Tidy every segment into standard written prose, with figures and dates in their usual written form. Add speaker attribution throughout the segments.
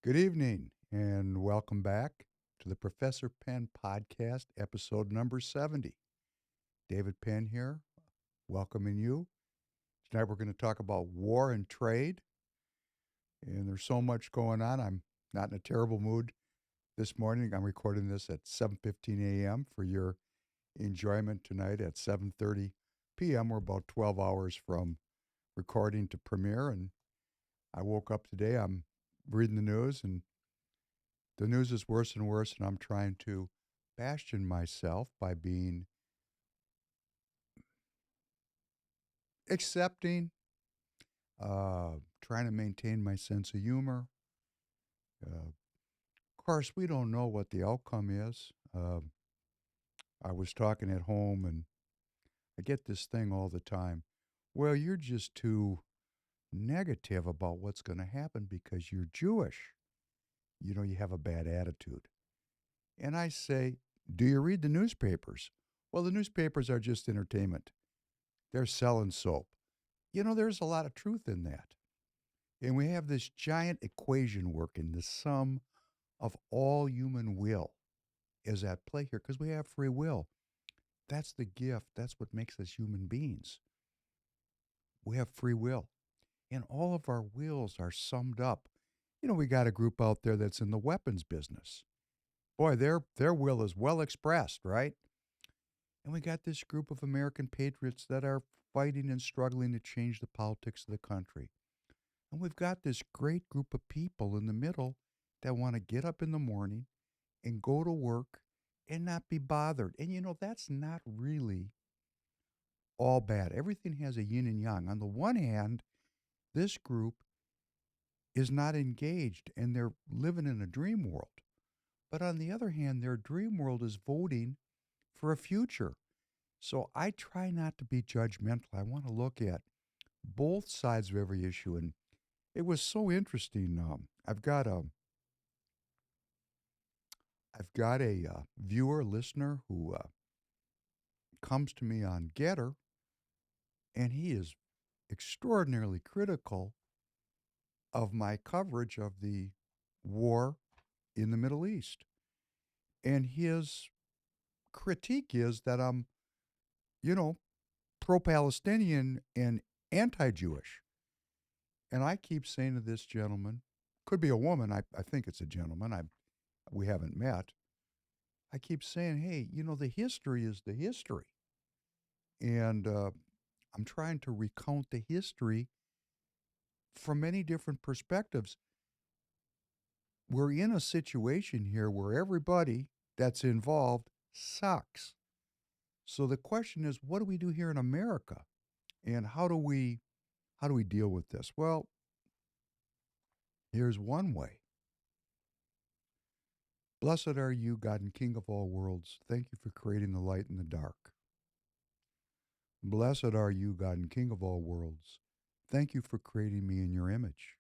Speaker 1: Good evening, and welcome back to the Professor Penn podcast, episode number 70. David Penn here, welcoming you. Tonight we're going to talk about war and trade, and there's so much going on. I'm not in a terrible mood this morning. I'm recording this at 7:15 a.m. for your enjoyment tonight at 7:30 p.m. We're about 12 hours from recording to premiere, and I woke up today. I'm reading the news, and the news is worse and worse, and I'm trying to bastion myself by being accepting, trying to maintain my sense of humor. Of course, we don't know what the outcome is. I was talking at home, and I get this thing all the time. Well, you're just too negative about what's going to happen because you're Jewish. You have a bad attitude. And I say, do you read the newspapers? Well, the newspapers are just entertainment. They're selling soap. There's a lot of truth in that. And we have this giant equation working. The sum of all human will is at play here because we have free will. That's the gift. That's what makes us human beings. We have free will. And all of our wills are summed up. We got a group out there that's in the weapons business. Boy, their will is well expressed, right? And we got this group of American patriots that are fighting and struggling to change the politics of the country. And we've got this great group of people in the middle that want to get up in the morning and go to work and not be bothered. And that's not really all bad. Everything has a yin and yang. On the one hand, this group is not engaged and they're living in a dream world. But on the other hand, their dream world is voting for a future. So I try not to be judgmental. I want to look at both sides of every issue. And it was so interesting. I've got a viewer, listener who comes to me on Getter, and he is extraordinarily critical of my coverage of the war in the Middle East. And his critique is that I'm, you know, pro-Palestinian and anti-Jewish. And I keep saying to this gentleman, could be a woman, I think it's a gentleman, we haven't met. I keep saying, hey, the history is the history. And I'm trying to recount the history from many different perspectives. We're in a situation here where everybody that's involved sucks. So the question is, what do we do here in America? And how do we deal with this? Well, here's one way. Blessed are you, God and King of all worlds. Thank you for creating the light and the dark. Blessed are you, God and King of all worlds. Thank you for creating me in your image.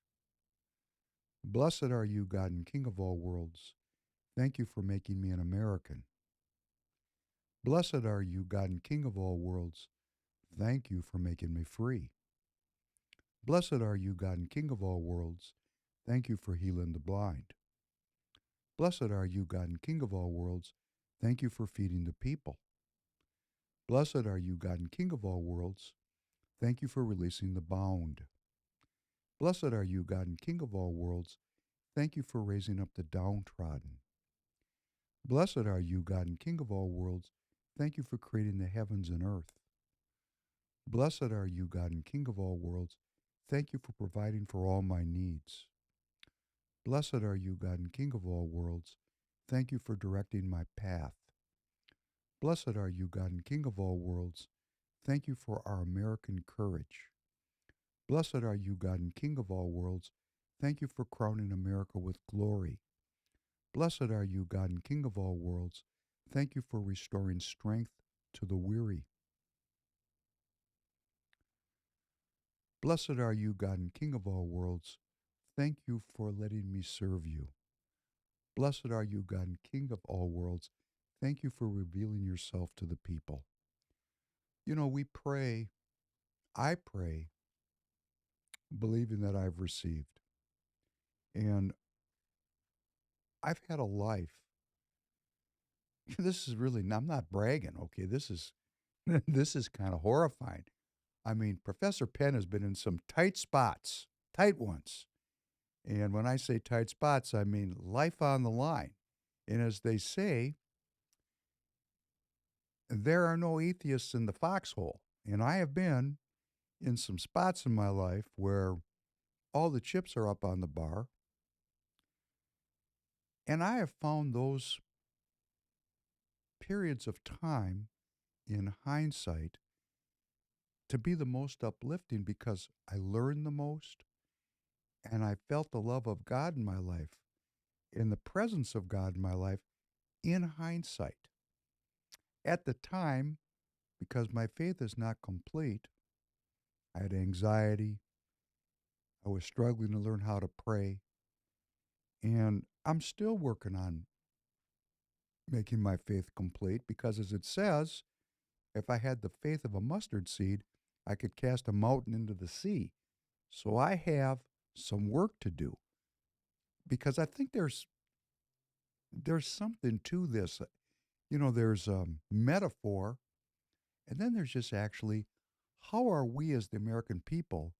Speaker 1: Blessed are you, God and King of all worlds. Thank you for making me an American. Blessed are you, God and King of all worlds. Thank you for making me free. Blessed are you, God and King of all worlds. Thank you for healing the blind. Blessed are you, God and King of all worlds. Thank you for feeding the people. Blessed are you, God and King of all worlds. Thank you for releasing the bound. Blessed are you, God and King of all worlds. Thank you for raising up the downtrodden. Blessed are you, God and King of all worlds. Thank you for creating the heavens and earth. Blessed are you, God and King of all worlds. Thank you for providing for all my needs. Blessed are you, God and King of all worlds. Thank you for directing my path. Blessed are you, God and King of all worlds. Thank you for our American courage. Blessed are you, God and King of all worlds. Thank you for crowning America with glory. Blessed are you, God and King of all worlds. Thank you for restoring strength to the weary. Blessed are you, God and King of all worlds. Thank you for letting me serve you. Blessed are you, God and King of all worlds. Thank you for revealing yourself to the people. We pray, I pray, believing that I've received. And I've had a life. This is really, I'm not bragging, okay? This is this is kind of horrifying. I mean, Professor Penn has been in some tight spots, tight ones. And when I say tight spots, I mean life on the line. And as they say, there are no atheists in the foxhole. And I have been in some spots in my life where all the chips are up on the bar. And I have found those periods of time in hindsight to be the most uplifting because I learned the most and I felt the love of God in my life, in the presence of God in my life in hindsight. At the time, because my faith is not complete, I had anxiety. I was struggling to learn how to pray. And I'm still working on making my faith complete because, as it says, if I had the faith of a mustard seed, I could cast a mountain into the sea. So I have some work to do because I think there's something to this. You know, there's a metaphor, and then there's just actually how are we as the American people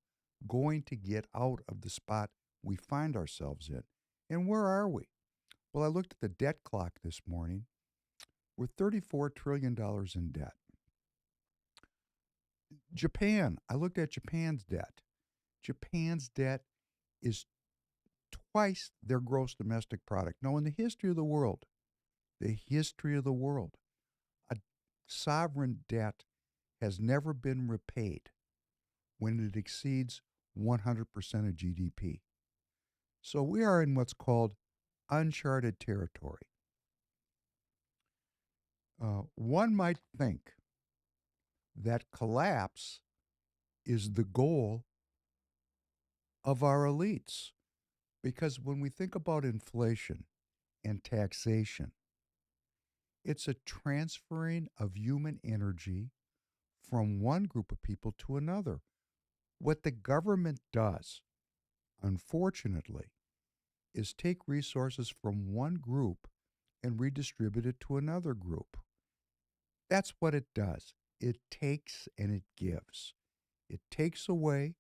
Speaker 1: going to get out of the spot we find ourselves in? And where are we? Well, I looked at the debt clock this morning. We're $34 trillion in debt. Japan, I looked at Japan's debt. Japan's debt is twice their gross domestic product. Now, in the history of the world, a sovereign debt has never been repaid when it exceeds 100% of GDP. So we are in what's called uncharted territory. One might think that collapse is the goal of our elites because when we think about inflation and taxation, it's a transferring of human energy from one group of people to another. What the government does, unfortunately, is take resources from one group and redistribute it to another group. That's what it does. It takes and it gives. It takes away,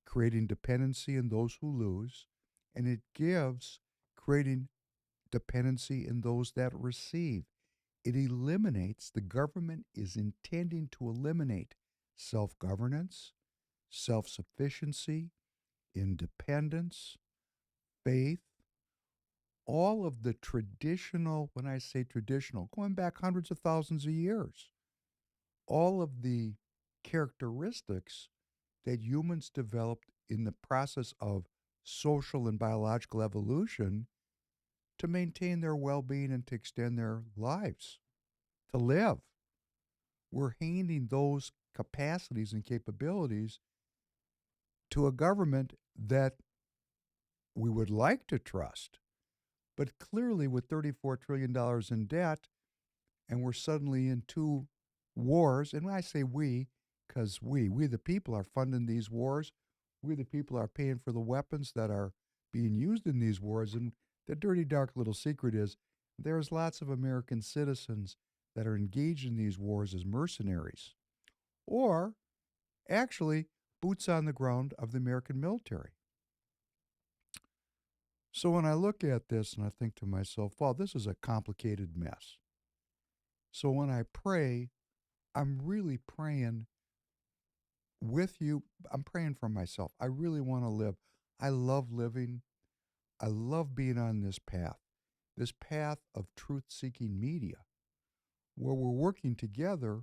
Speaker 1: creating dependency in those who lose, and it gives, creating dependency in those that receive. It eliminates, the government is intending to eliminate self governance, self sufficiency, independence, faith, all of the traditional, when I say traditional, going back hundreds of thousands of years, all of the characteristics that humans developed in the process of social and biological evolution to maintain their well being and to extend their lives, to live. We're handing those capacities and capabilities to a government that we would like to trust. But clearly, with $34 trillion in debt, and we're suddenly in two wars, and when I say we, because we the people are funding these wars, we the people are paying for the weapons that are being used in these wars. And the dirty, dark little secret is there's lots of American citizens that are engaged in these wars as mercenaries, or actually boots on the ground of the American military. So when I look at this and I think to myself, wow, this is a complicated mess. So when I pray, I'm really praying with you. I'm praying for myself. I really want to live. I love living. I love being on this path of truth seeking media, where we're working together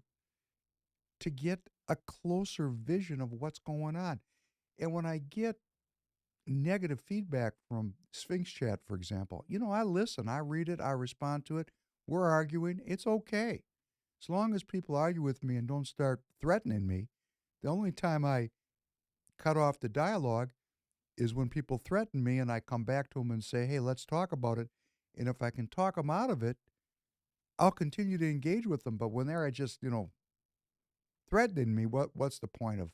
Speaker 1: to get a closer vision of what's going on. And when I get negative feedback from Sphinx Chat, for example, I listen, I read it, I respond to it. We're arguing. It's okay. As long as people argue with me and don't start threatening me, the only time I cut off the dialogue is when people threaten me and I come back to them and say, hey, let's talk about it. And if I can talk them out of it, I'll continue to engage with them. But when they're just, threatening me, what's the point of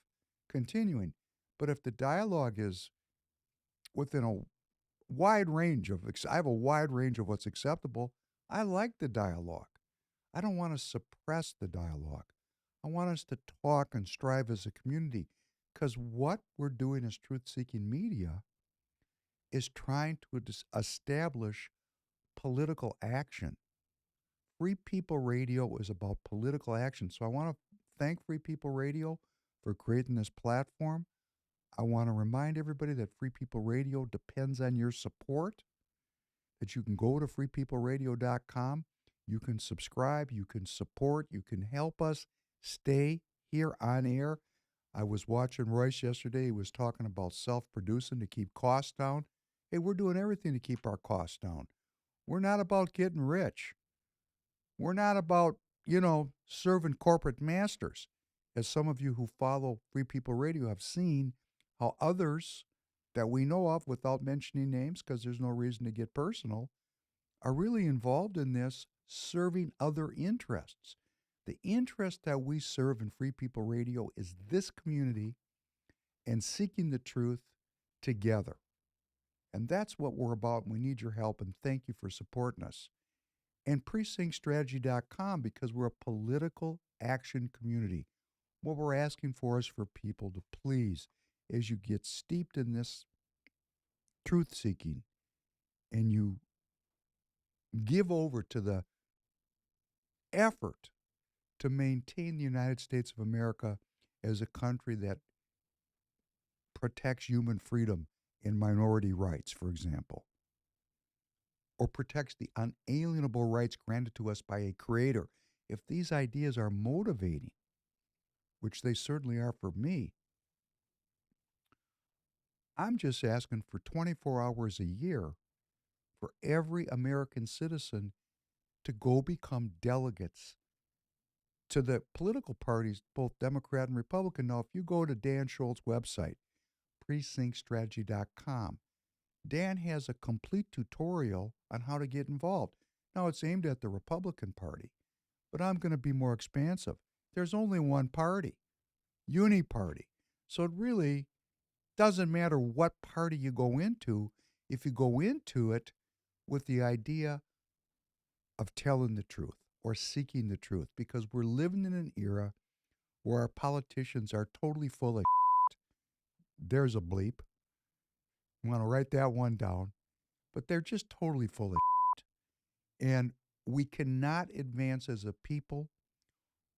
Speaker 1: continuing? But if the dialogue is within wide range of I have a wide range of what's acceptable. I like the dialogue. I don't want to suppress the dialogue. I want us to talk and strive as a community because what we're doing as truth-seeking media is trying to establish political action. Free People Radio is about political action. So I want to thank Free People Radio for creating this platform. I want to remind everybody that Free People Radio depends on your support, that you can go to freepeopleradio.com. You can subscribe, you can support, you can help us stay here on air. I was watching Royce yesterday. He was talking about self-producing to keep costs down. Hey, we're doing everything to keep our costs down. We're not about getting rich. We're not about, serving corporate masters. As some of you who follow Free People Radio have seen how others that we know of, without mentioning names because there's no reason to get personal, are really involved in this serving other interests. The interest that we serve in Free People Radio is this community and seeking the truth together. And that's what we're about. And we need your help. And thank you for supporting us. And precinctstrategy.com, because we're a political action community. What we're asking for is for people to please, as you get steeped in this truth seeking and you give over to the effort to maintain the United States of America as a country that protects human freedom and minority rights, for example, or protects the unalienable rights granted to us by a creator. If these ideas are motivating, which they certainly are for me, I'm just asking for 24 hours a year for every American citizen to go become delegates to the political parties, both Democrat and Republican. Now, if you go to Dan Scholl's website, precinctstrategy.com, Dan has a complete tutorial on how to get involved. Now, it's aimed at the Republican Party, but I'm going to be more expansive. There's only one party, Uni-Party. So it really doesn't matter what party you go into if you go into it with the idea of telling the truth or seeking the truth, because we're living in an era where our politicians are totally full of shit. There's a bleep. You want to write that one down. But they're just totally full of shit. And we cannot advance as a people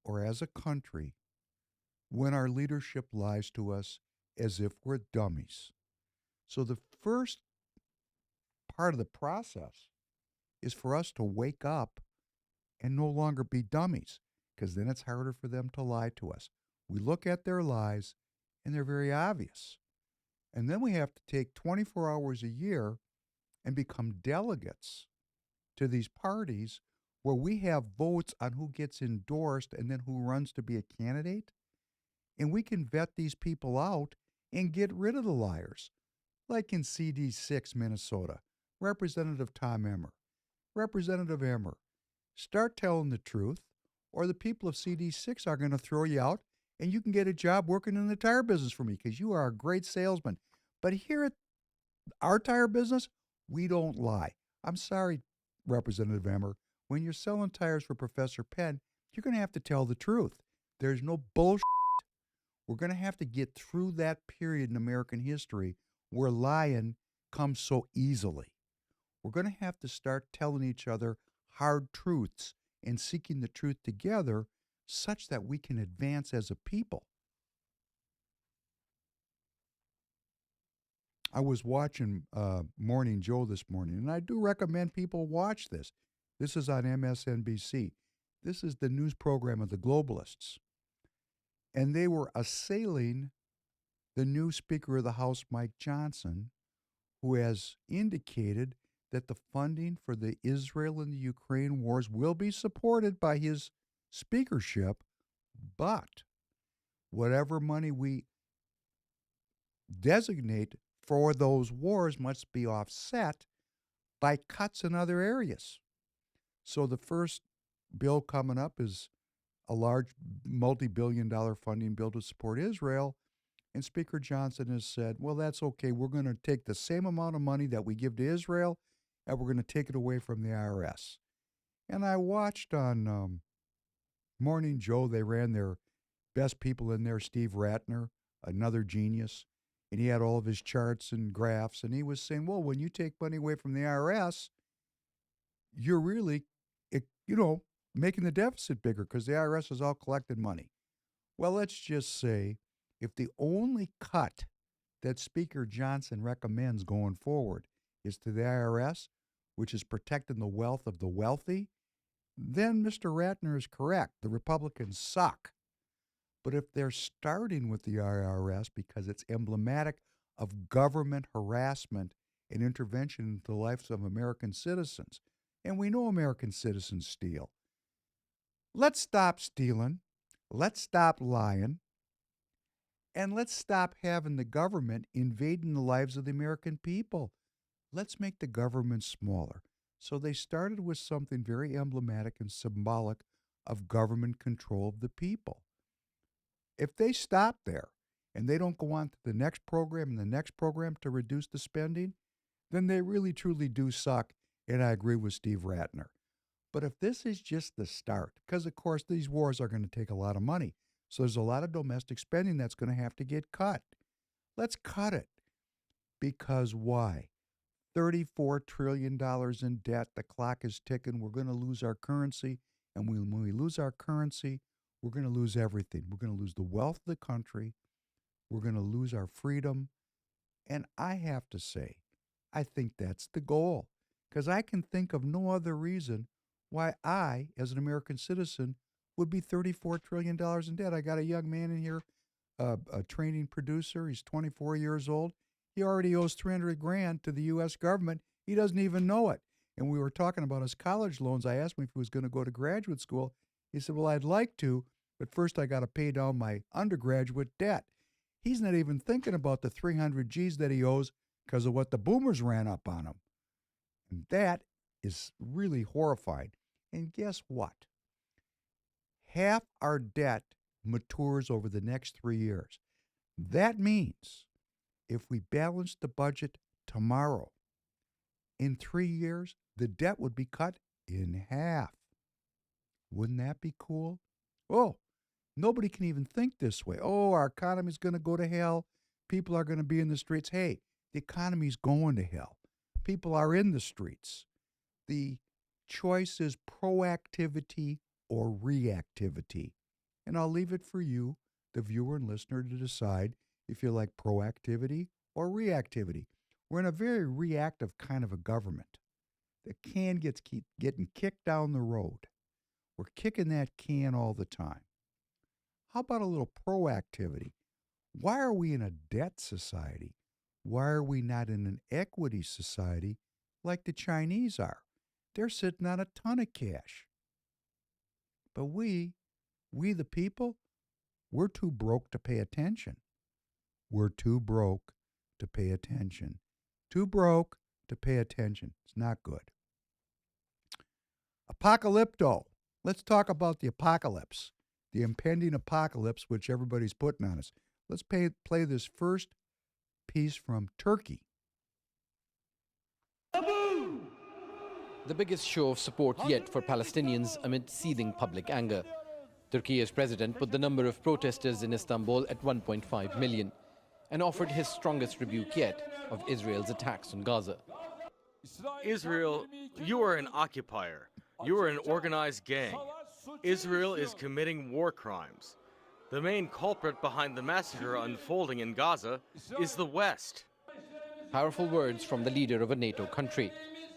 Speaker 1: or as a country when our leadership lies to us as if we're dummies. So the first part of the process is for us to wake up and no longer be dummies, because then it's harder for them to lie to us. We look at their lies and they're very obvious. And then we have to take 24 hours a year and become delegates to these parties where we have votes on who gets endorsed and then who runs to be a candidate. And we can vet these people out and get rid of the liars. Like in CD6, Minnesota, Representative Tom Emmer. Representative Emmer, start telling the truth, or the people of CD6 are going to throw you out and you can get a job working in the tire business for me because you are a great salesman. But here at our tire business, we don't lie. I'm sorry, Representative Emmer. When you're selling tires for Professor Penn, you're going to have to tell the truth. There's no bullshit. We're going to have to get through that period in American history where lying comes so easily. We're going to have to start telling each other hard truths and seeking the truth together such that we can advance as a people. I was watching Morning Joe this morning, and I do recommend people watch this. This is on MSNBC. This is the news program of the globalists. And they were assailing the new Speaker of the House, Mike Johnson, who has indicated that the funding for the Israel and the Ukraine wars will be supported by his speakership, but whatever money we designate for those wars must be offset by cuts in other areas. So the first bill coming up is a large multi-billion-dollar funding bill to support Israel, And Speaker Johnson has said, well, that's okay. We're going to take the same amount of money that we give to Israel, and we're going to take it away from the IRS. And I watched on Morning Joe, they ran their best people in there, Steve Ratner, another genius, and he had all of his charts and graphs, and he was saying, well, when you take money away from the IRS, you're really, making the deficit bigger because the IRS is all collecting money. Well, let's just say if the only cut that Speaker Johnson recommends going forward is to the IRS, which is protecting the wealth of the wealthy, then Mr. Ratner is correct. The Republicans suck. But if they're starting with the IRS because it's emblematic of government harassment and intervention into the lives of American citizens, and we know American citizens steal, let's stop stealing, let's stop lying, and let's stop having the government invading the lives of the American people. Let's make the government smaller. So they started with something very emblematic and symbolic of government control of the people. If they stop there and they don't go on to the next program and the next program to reduce the spending, then they really truly do suck, and I agree with Steve Ratner. But if this is just the start, because of course these wars are going to take a lot of money, so there's a lot of domestic spending that's going to have to get cut. Let's cut it. Because why? $34 trillion in debt. The clock is ticking. We're going to lose our currency. And when we lose our currency, we're going to lose everything. We're going to lose the wealth of the country. We're going to lose our freedom. And I have to say, I think that's the goal. Because I can think of no other reason why I, as an American citizen, would be $34 trillion in debt. I got a young man in here, a training producer. He's 24 years old. He already owes $300,000 to the U.S. government. He doesn't even know it. And we were talking about his college loans. I asked him if he was going to go to graduate school. He said, well, I'd like to, but first I got to pay down my undergraduate debt. He's not even thinking about the 300 G's that he owes because of what the boomers ran up on him. And that is really horrifying. And guess what? Half our debt matures over the next 3 years. That means if we balance the budget tomorrow, in 3 years, the debt would be cut in half. Wouldn't that be cool? Oh, nobody can even think this way. Oh, our economy's going to go to hell. People are going to be in the streets. Hey, the economy's going to hell. People are in the streets. The choice is proactivity or reactivity. And I'll leave it for you, the viewer and listener, to decide if you like proactivity or reactivity. We're in a very reactive kind of a government. The can gets keep getting kicked down the road. We're kicking that can all the time. How about a little proactivity? Why are we in a debt society? Why are we not in an equity society like the Chinese are? They're sitting on a ton of cash. But we the people, we're too broke to pay attention. We're too broke to pay attention. Too broke to pay attention. It's not good. Apocalypto. Let's talk about the apocalypse, the impending apocalypse which everybody's putting on us. Let's play this first piece from Turkey.
Speaker 2: The biggest show of support yet for Palestinians amid seething public anger. Turkey's president put the number of protesters in Istanbul at 1.5 million and offered his strongest rebuke yet of Israel's attacks on Gaza.
Speaker 3: Israel, you are an occupier. You are an organized gang. Israel is committing war crimes. The main culprit behind the massacre unfolding in Gaza is the West.
Speaker 2: Powerful words from the leader of a NATO country,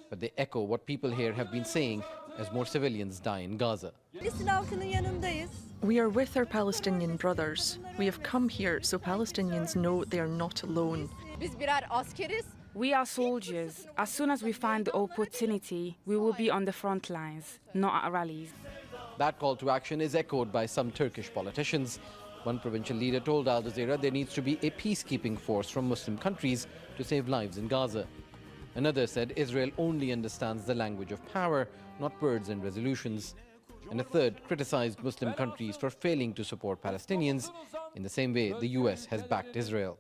Speaker 2: but they echo what people here have been saying as more civilians die in Gaza.
Speaker 4: We are with our Palestinian brothers. We have come here so Palestinians know they are not alone.
Speaker 5: We are soldiers. As soon as we find the opportunity, we will be on the front lines, not at rallies.
Speaker 2: That call to action is echoed by some Turkish politicians. One provincial leader told Al Jazeera there needs to be a peacekeeping force from Muslim countries to save lives in Gaza. Another said Israel only understands the language of power, not words and resolutions. and a third criticized Muslim countries for failing to support Palestinians in the same way the US has backed Israel.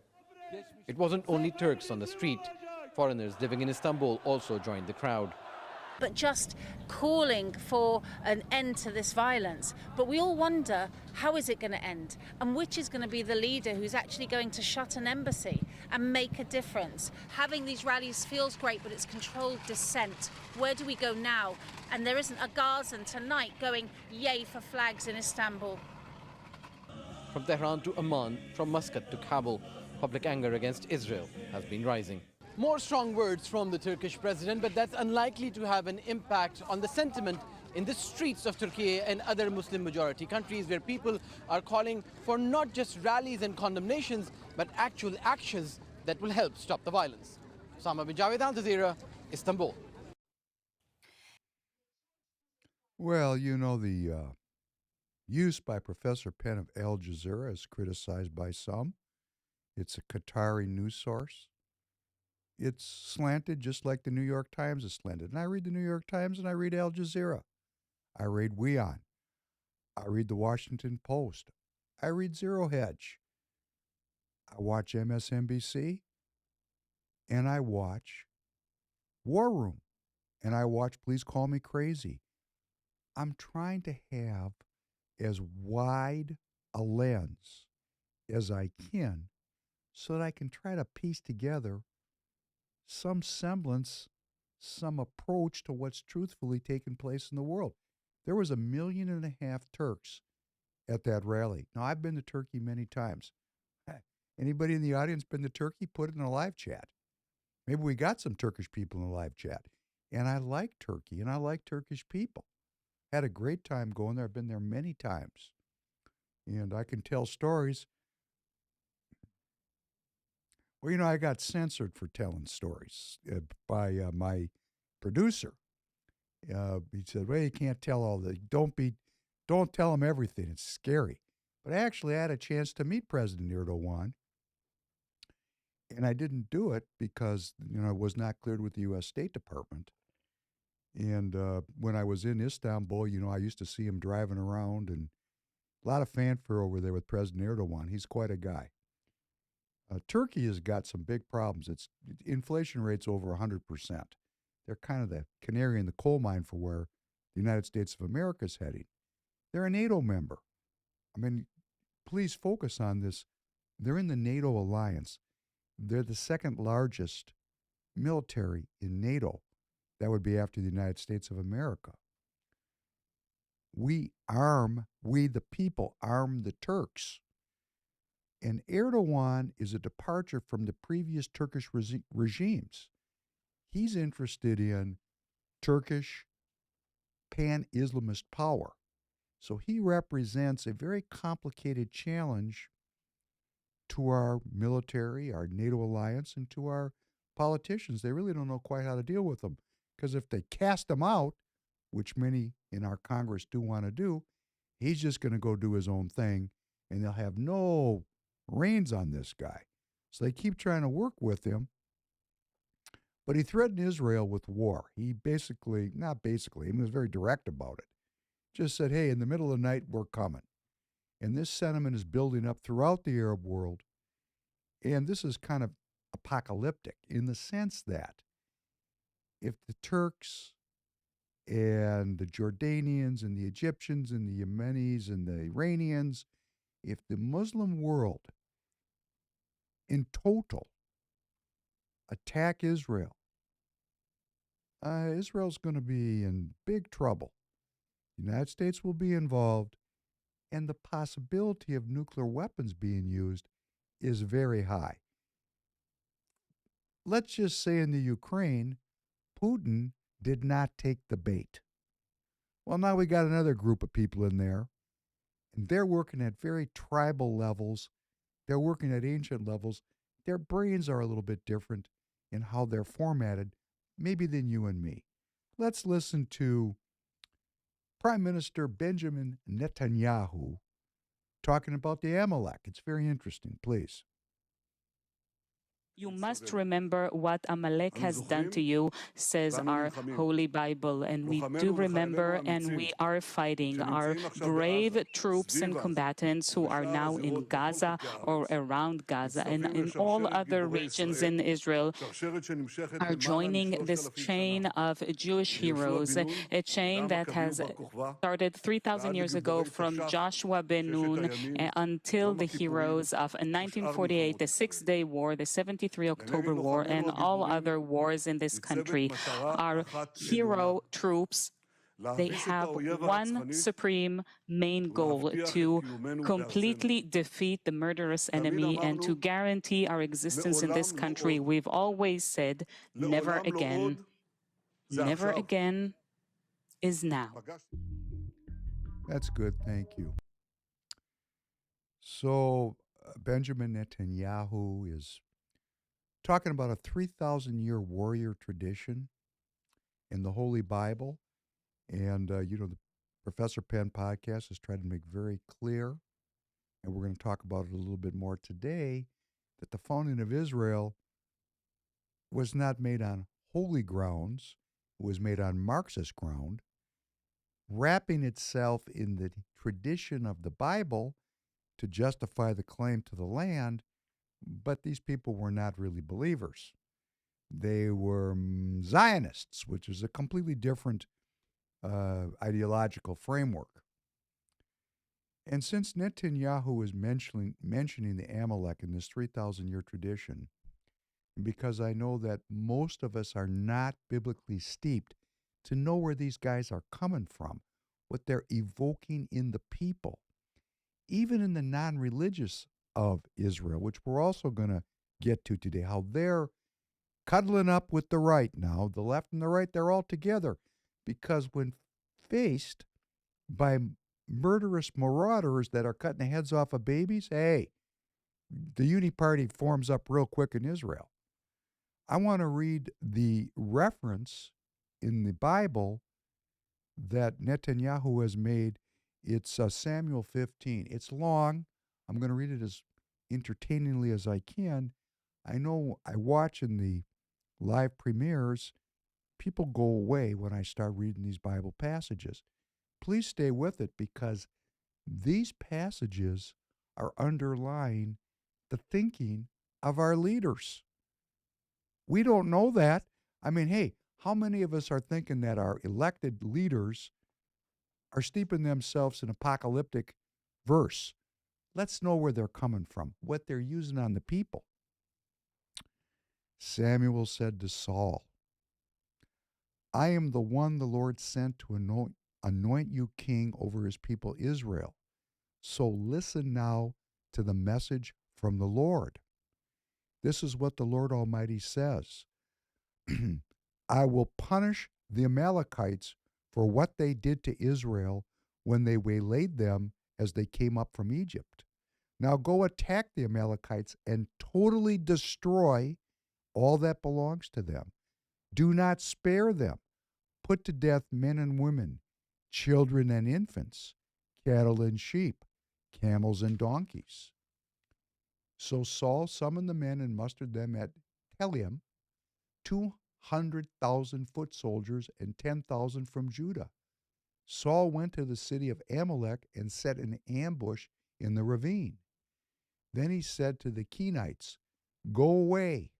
Speaker 2: It wasn't only Turks on the street. Foreigners living in Istanbul also joined the crowd.
Speaker 6: But just calling for an end to this violence. But we all wonder, how is it going to end? And which is going to be the leader who's actually going to shut an embassy and make a difference? Having these rallies feels great, but it's controlled dissent. Where do we go now? And there isn't a Gazan tonight going, yay for flags in Istanbul.
Speaker 2: From Tehran to Amman, from Muscat to Kabul, public anger against Israel has been rising. More strong words from the Turkish president, but that's unlikely to have an impact on the sentiment in the streets of Turkey and other Muslim majority countries, where people are calling for not just rallies and condemnations, but actual actions that will help stop the violence. Osama bin Javed, Al Jazeera, Istanbul.
Speaker 1: Well, you know, the use by Professor Penn of Al Jazeera is criticized by some. It's a Qatari news source. It's slanted just like the New York Times is slanted. And I read the New York Times and I read Al Jazeera. I read WION. I read the Washington Post. I read Zero Hedge. I watch MSNBC. And I watch War Room. And I watch Please Call Me Crazy. I'm trying to have as wide a lens as I can so that I can try to piece together some semblance, some approach to what's truthfully taking place in the world. There was 1.5 million Turks at that rally. Now, I've been to Turkey many times. Anybody in the audience been to Turkey? Put it in a live chat. Maybe we got some Turkish people in the live chat. And I like Turkey, and I like Turkish people. Had a great time going there. I've been there many times. And I can tell stories. Well, you know, I got censored for telling stories by my producer. He said, well, you can't tell all the, don't tell them everything. It's scary. But actually, I had a chance to meet President Erdogan. And I didn't do it because, you know, it was not cleared with the U.S. State Department. And when I was in Istanbul, you know, I used to see him driving around, and a lot of fanfare over there with President Erdogan. He's quite a guy. Turkey has got some big problems. Its inflation rate's over 100%. They're kind of the canary in the coal mine for where the United States of America is heading. They're a NATO member. I mean, please focus on this. They're in the NATO alliance. They're the second largest military in NATO. That would be after the United States of America. We the people, arm the Turks. And Erdogan is a departure from the previous Turkish regimes. He's interested in Turkish pan-Islamist power. So he represents a very complicated challenge to our military, our NATO alliance, and to our politicians. They really don't know quite how to deal with them. Because if they cast him out, which many in our Congress do want to do, he's just going to go do his own thing, and they'll have no reins on this guy. So they keep trying to work with him. But he threatened Israel with war. He not basically, he was very direct about it. Just said, hey, in the middle of the night, we're coming. And this sentiment is building up throughout the Arab world. And this is kind of apocalyptic in the sense that if the Turks and the Jordanians and the Egyptians and the Yemenis and the Iranians, if the Muslim world in total attack Israel, Israel's going to be in big trouble. The United States will be involved, and the possibility of nuclear weapons being used is very high. Let's just say in the Ukraine, Putin did not take the bait. Well, now we got another group of people in there, and they're working at very tribal levels. They're working at ancient levels. Their brains are a little bit different in how they're formatted, maybe than you and me. Let's listen to Prime Minister Benjamin Netanyahu talking about the Amalek. It's very interesting, please.
Speaker 5: You must remember what Amalek has done to you, says our Holy Bible. And we do remember, and we are fighting. Our brave troops and combatants who are now in Gaza or around Gaza and in all other regions in Israel are joining this chain of Jewish heroes, a chain that has started 3,000 years ago from Joshua ben Nun until the heroes of 1948, the Six-Day War, the 73 October War, and all other wars in this country. Our hero troops, they have one supreme main goal: to completely defeat the murderous enemy and to guarantee our existence in this country. We've always said, never again. Never again is now.
Speaker 1: That's good. Thank you. So, Benjamin Netanyahu is talking about a 3,000-year warrior tradition in the Holy Bible. And, the Professor Penn podcast has tried to make very clear, and we're going to talk about it a little bit more today, that the founding of Israel was not made on holy grounds. It was made on Marxist ground, wrapping itself in the tradition of the Bible to justify the claim to the land, but these people were not really believers. They were Zionists, which is a completely different ideological framework. And since Netanyahu is mentioning the Amalek in this 3,000-year tradition, because I know that most of us are not biblically steeped to know where these guys are coming from, what they're evoking in the people, even in the non-religious of Israel, which we're also going to get to today, how they're cuddling up with the right now. The left and the right, they're all together. Because when faced by murderous marauders that are cutting the heads off of babies, hey, the Uni Party forms up real quick in Israel. I want to read the reference in the Bible that Netanyahu has made. It's Samuel 15. It's long. I'm going to read it as entertainingly as I can. I know I watch in the live premieres, people go away when I start reading these Bible passages. Please stay with it, because these passages are underlying the thinking of our leaders. We don't know that. I mean, hey, how many of us are thinking that our elected leaders are steeping themselves in apocalyptic verse? Let's know where they're coming from, what they're using on the people. Samuel said to Saul, I am the one the Lord sent to anoint you king over his people Israel. So listen now to the message from the Lord. This is what the Lord Almighty says. I will punish the Amalekites for what they did to Israel when they waylaid them as they came up from Egypt. Now go attack the Amalekites and totally destroy all that belongs to them. Do not spare them. Put to death men and women, children and infants, cattle and sheep, camels and donkeys. So Saul summoned the men and mustered them at Telaim, 200,000 foot soldiers and 10,000 from Judah. Saul went to the city of Amalek and set an ambush in the ravine. Then he said to the Kenites, Go away,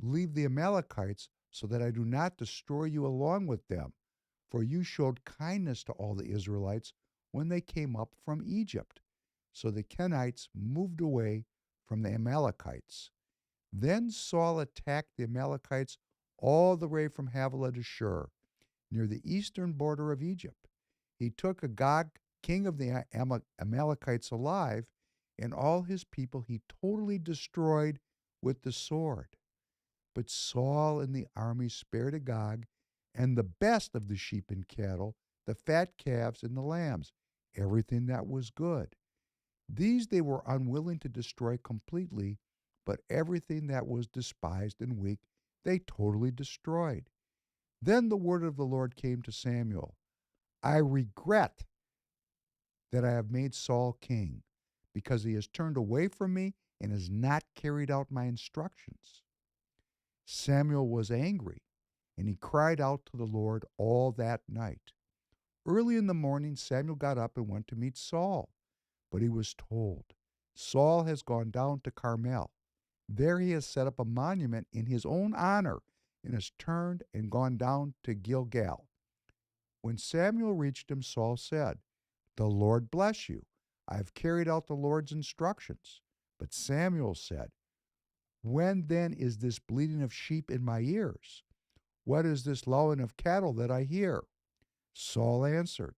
Speaker 1: leave the Amalekites, so that I do not destroy you along with them, for you showed kindness to all the Israelites when they came up from Egypt. So the Kenites moved away from the Amalekites. Then Saul attacked the Amalekites all the way from Havilah to Shur, near the eastern border of Egypt. He took Agag, king of the Amalekites, alive, and all his people he totally destroyed with the sword. But Saul and the army spared Agag and the best of the sheep and cattle, the fat calves and the lambs, everything that was good. These they were unwilling to destroy completely, but everything that was despised and weak they totally destroyed. Then the word of the Lord came to Samuel. I regret that I have made Saul king, because he has turned away from me and has not carried out my instructions. Samuel was angry, and he cried out to the Lord all that night. Early in the morning, Samuel got up and went to meet Saul, but he was told, Saul has gone down to Carmel. There he has set up a monument in his own honor and has turned and gone down to Gilgal. When Samuel reached him, Saul said, The Lord bless you. I have carried out the Lord's instructions. But Samuel said, When then is this bleating of sheep in my ears? What is this lowing of cattle that I hear? Saul answered,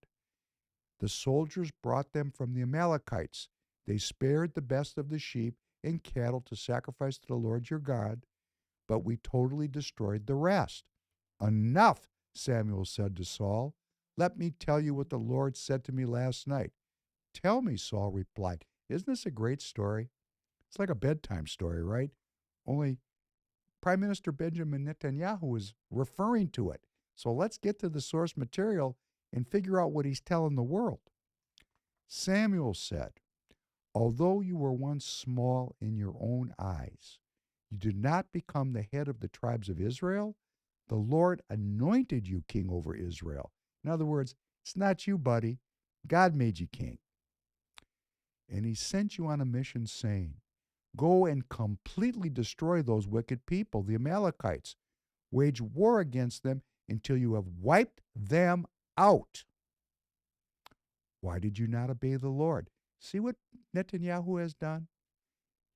Speaker 1: The soldiers brought them from the Amalekites. They spared the best of the sheep and cattle to sacrifice to the Lord your God, but we totally destroyed the rest. Enough, Samuel said to Saul. Let me tell you what the Lord said to me last night. Tell me, Saul replied. Isn't this a great story? It's like a bedtime story, right? Only Prime Minister Benjamin Netanyahu is referring to it. So let's get to the source material and figure out what he's telling the world. Samuel said, Although you were once small in your own eyes, you did not become the head of the tribes of Israel. The Lord anointed you king over Israel. In other words, it's not you, buddy. God made you king. And he sent you on a mission saying, Go and completely destroy those wicked people, the Amalekites. Wage war against them until you have wiped them out. Why did you not obey the Lord? See what Netanyahu has done?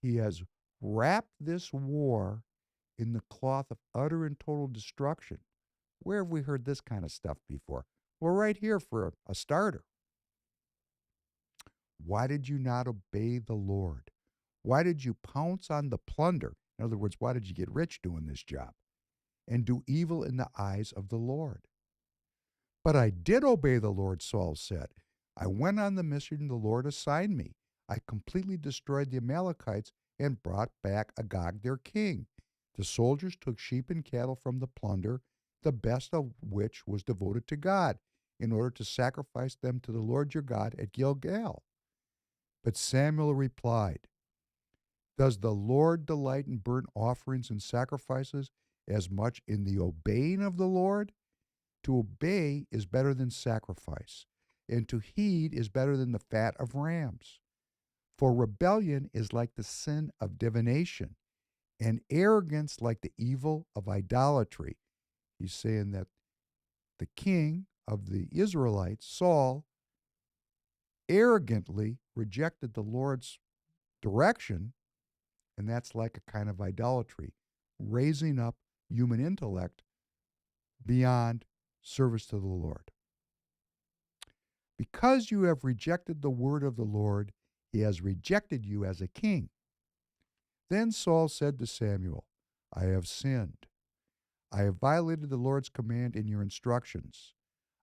Speaker 1: He has wrapped this war in the cloth of utter and total destruction. Where have we heard this kind of stuff before? Well, right here for a starter. Why did you not obey the Lord? Why did you pounce on the plunder? In other words, why did you get rich doing this job? And do evil in the eyes of the Lord? But I did obey the Lord, Saul said. I went on the mission the Lord assigned me. I completely destroyed the Amalekites and brought back Agag, their king. The soldiers took sheep and cattle from the plunder, the best of which was devoted to God, in order to sacrifice them to the Lord your God at Gilgal. But Samuel replied, Does the Lord delight in burnt offerings and sacrifices as much in the obeying of the Lord? To obey is better than sacrifice, and to heed is better than the fat of rams. For rebellion is like the sin of divination, and arrogance like the evil of idolatry. He's saying that the king of the Israelites, Saul, arrogantly rejected the Lord's direction, and that's like a kind of idolatry, raising up human intellect beyond service to the Lord. Because you have rejected the word of the Lord, he has rejected you as a king. Then Saul said to Samuel, I have sinned. I have violated the Lord's command in your instructions.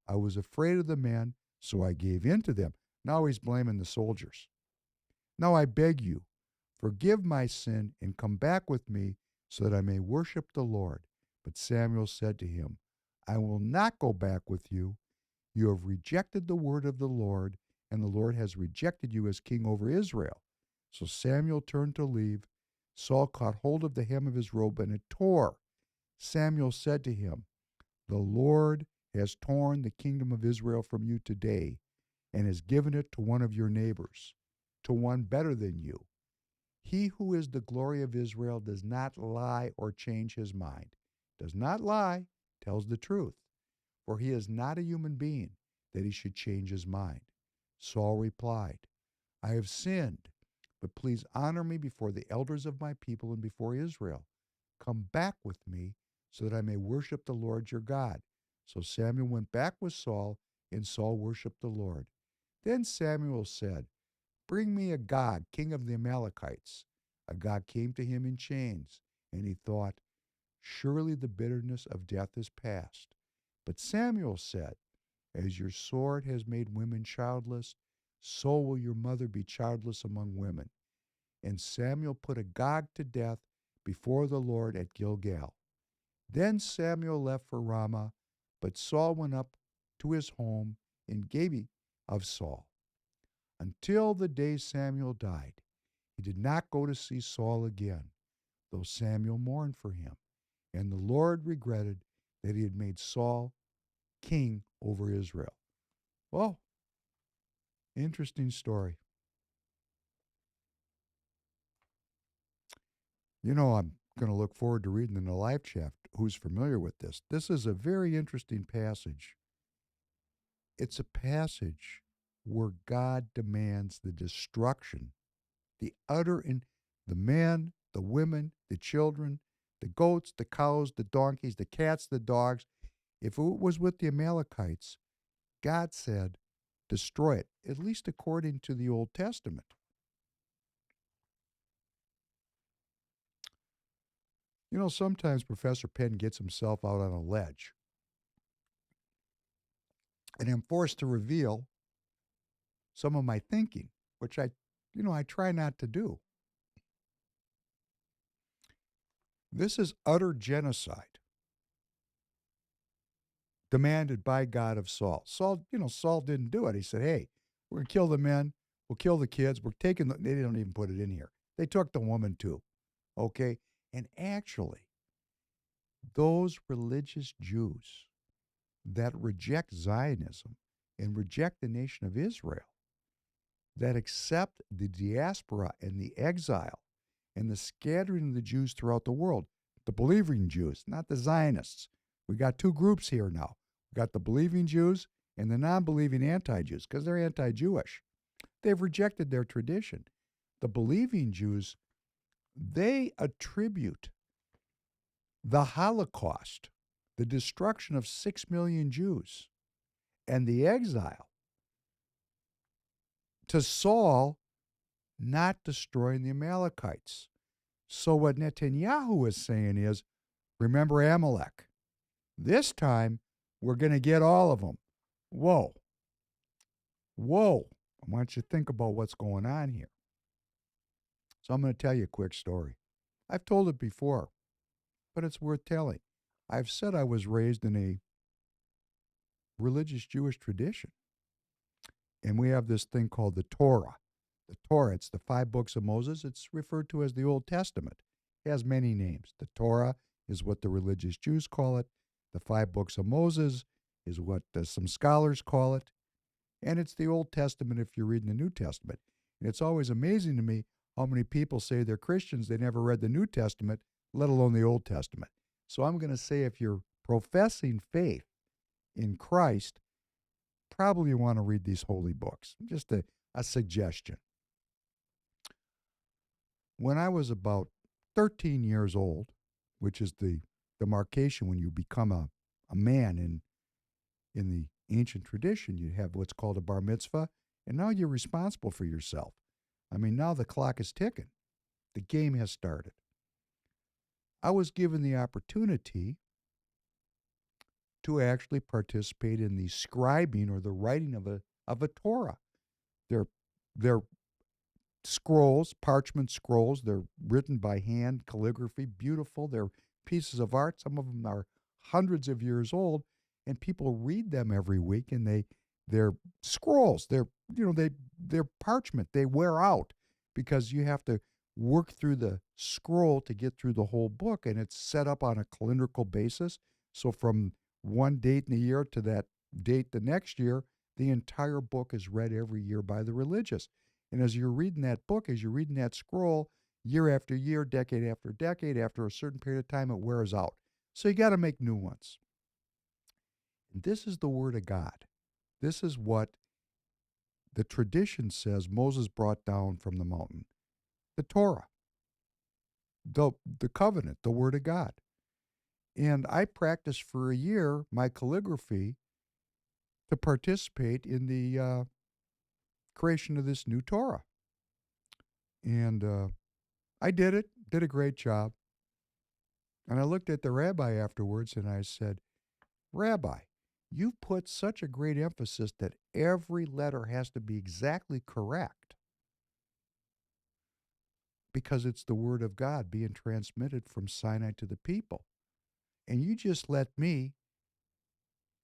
Speaker 1: I was afraid of the men, so I gave in to them. Now he's blaming the soldiers. Now I beg you, forgive my sin and come back with me so that I may worship the Lord. But Samuel said to him, I will not go back with you. You have rejected the word of the Lord, and the Lord has rejected you as king over Israel. So Samuel turned to leave. Saul caught hold of the hem of his robe, and it tore. Samuel said to him, The Lord has torn the kingdom of Israel from you today, and has given it to one of your neighbors, to one better than you. He who is the glory of Israel does not lie or change his mind. Does not lie, tells the truth. For he is not a human being that he should change his mind. Saul replied, I have sinned, but please honor me before the elders of my people and before Israel. Come back with me so that I may worship the Lord your God. So Samuel went back with Saul, and Saul worshiped the Lord. Then Samuel said, Bring me Agag, king of the Amalekites. Agag came to him in chains, and he thought, Surely the bitterness of death is past. But Samuel said, As your sword has made women childless, so will your mother be childless among women. And Samuel put Agag to death before the Lord at Gilgal. Then Samuel left for Ramah, but Saul went up to his home in Gibeah of Saul. Until the day Samuel died, he did not go to see Saul again, though Samuel mourned for him. And the Lord regretted that he had made Saul king over Israel. Well, interesting story. You know, I'm going to look forward to reading in the live chat who's familiar with this. This is a very interesting passage. It's a passage where God demands the destruction, the utter, in the men, the women, the children, the goats, the cows, the donkeys, the cats, the dogs. If it was with the Amalekites, God said, destroy it, at least according to the Old Testament. You know, sometimes Professor Penn gets himself out on a ledge, and I'm forced to reveal some of my thinking, which I try not to do. This is utter genocide demanded by God of Saul. Saul didn't do it. He said, hey, we're going to kill the men. We'll kill the kids. We're taking they don't even put it in here. They took the woman too. Okay. And actually, those religious Jews that reject Zionism and reject the nation of Israel, that accept the diaspora and the exile and the scattering of the Jews throughout the world, the believing Jews, not the Zionists. We got two groups here now. We got the believing Jews and the non-believing anti-Jews, because they're anti-Jewish. They've rejected their tradition. The believing Jews, they attribute the Holocaust, the destruction of 6 million Jews, and the exile to Saul not destroying the Amalekites. So what Netanyahu is saying is, remember Amalek. This time, we're going to get all of them. Whoa. Whoa. I want you to think about what's going on here. So I'm going to tell you a quick story. I've told it before, but it's worth telling. I've said I was raised in a religious Jewish tradition. And we have this thing called the Torah. The Torah, it's the 5 books of Moses. It's referred to as the Old Testament. It has many names. The Torah is what the religious Jews call it. The 5 books of Moses is what some scholars call it. And it's the Old Testament if you're reading the New Testament. And it's always amazing to me how many people say they're Christians, they never read the New Testament, let alone the Old Testament. So I'm going to say if you're professing faith in Christ, probably want to read these holy books. Just a suggestion. When I was about 13 years old, which is the demarcation when you become a man in the ancient tradition, you have what's called a bar mitzvah, and now you're responsible for yourself. I mean, now the clock is ticking. The game has started. I was given the opportunity to actually participate in the scribing or the writing of a Torah. They're scrolls, parchment scrolls. They're written by hand, calligraphy, beautiful. They're pieces of art. Some of them are hundreds of years old, and people read them every week. And they're scrolls. They're parchment. They wear out because you have to work through the scroll to get through the whole book, and it's set up on a calendrical basis. So from one date in the year to that date the next year, the entire book is read every year by the religious. And as you're reading that book, as you're reading that scroll, year after year, decade after decade, after a certain period of time, it wears out. So you got to make new ones. And this is the Word of God. This is what the tradition says Moses brought down from the mountain. The Torah, the covenant, the Word of God. And I practiced for a year my calligraphy to participate in the creation of this new Torah. And I did a great job. And I looked at the rabbi afterwards and I said, Rabbi, you put such a great emphasis that every letter has to be exactly correct because it's the Word of God being transmitted from Sinai to the people. And you just let me,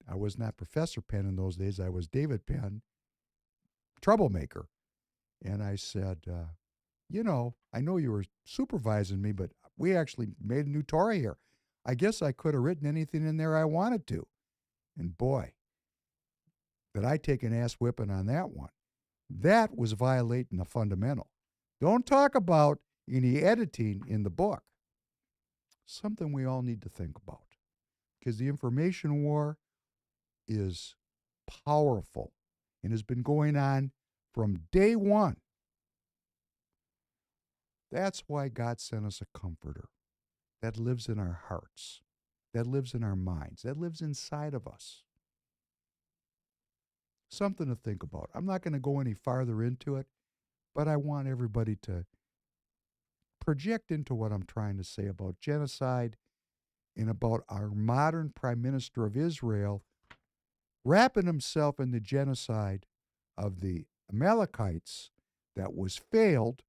Speaker 1: I was not Professor Penn in those days, I was David Penn, troublemaker. And I said, I know you were supervising me, but we actually made a new Torah here. I guess I could have written anything in there I wanted to. And boy, did I take an ass whipping on that one. That was violating a fundamental. Don't talk about any editing in the book. Something we all need to think about. Because the information war is powerful and has been going on from day one. That's why God sent us a comforter that lives in our hearts, that lives in our minds, that lives inside of us. Something to think about. I'm not going to go any farther into it, but I want everybody to project into what I'm trying to say about genocide and about our modern Prime Minister of Israel wrapping himself in the genocide of the Amalekites that was failed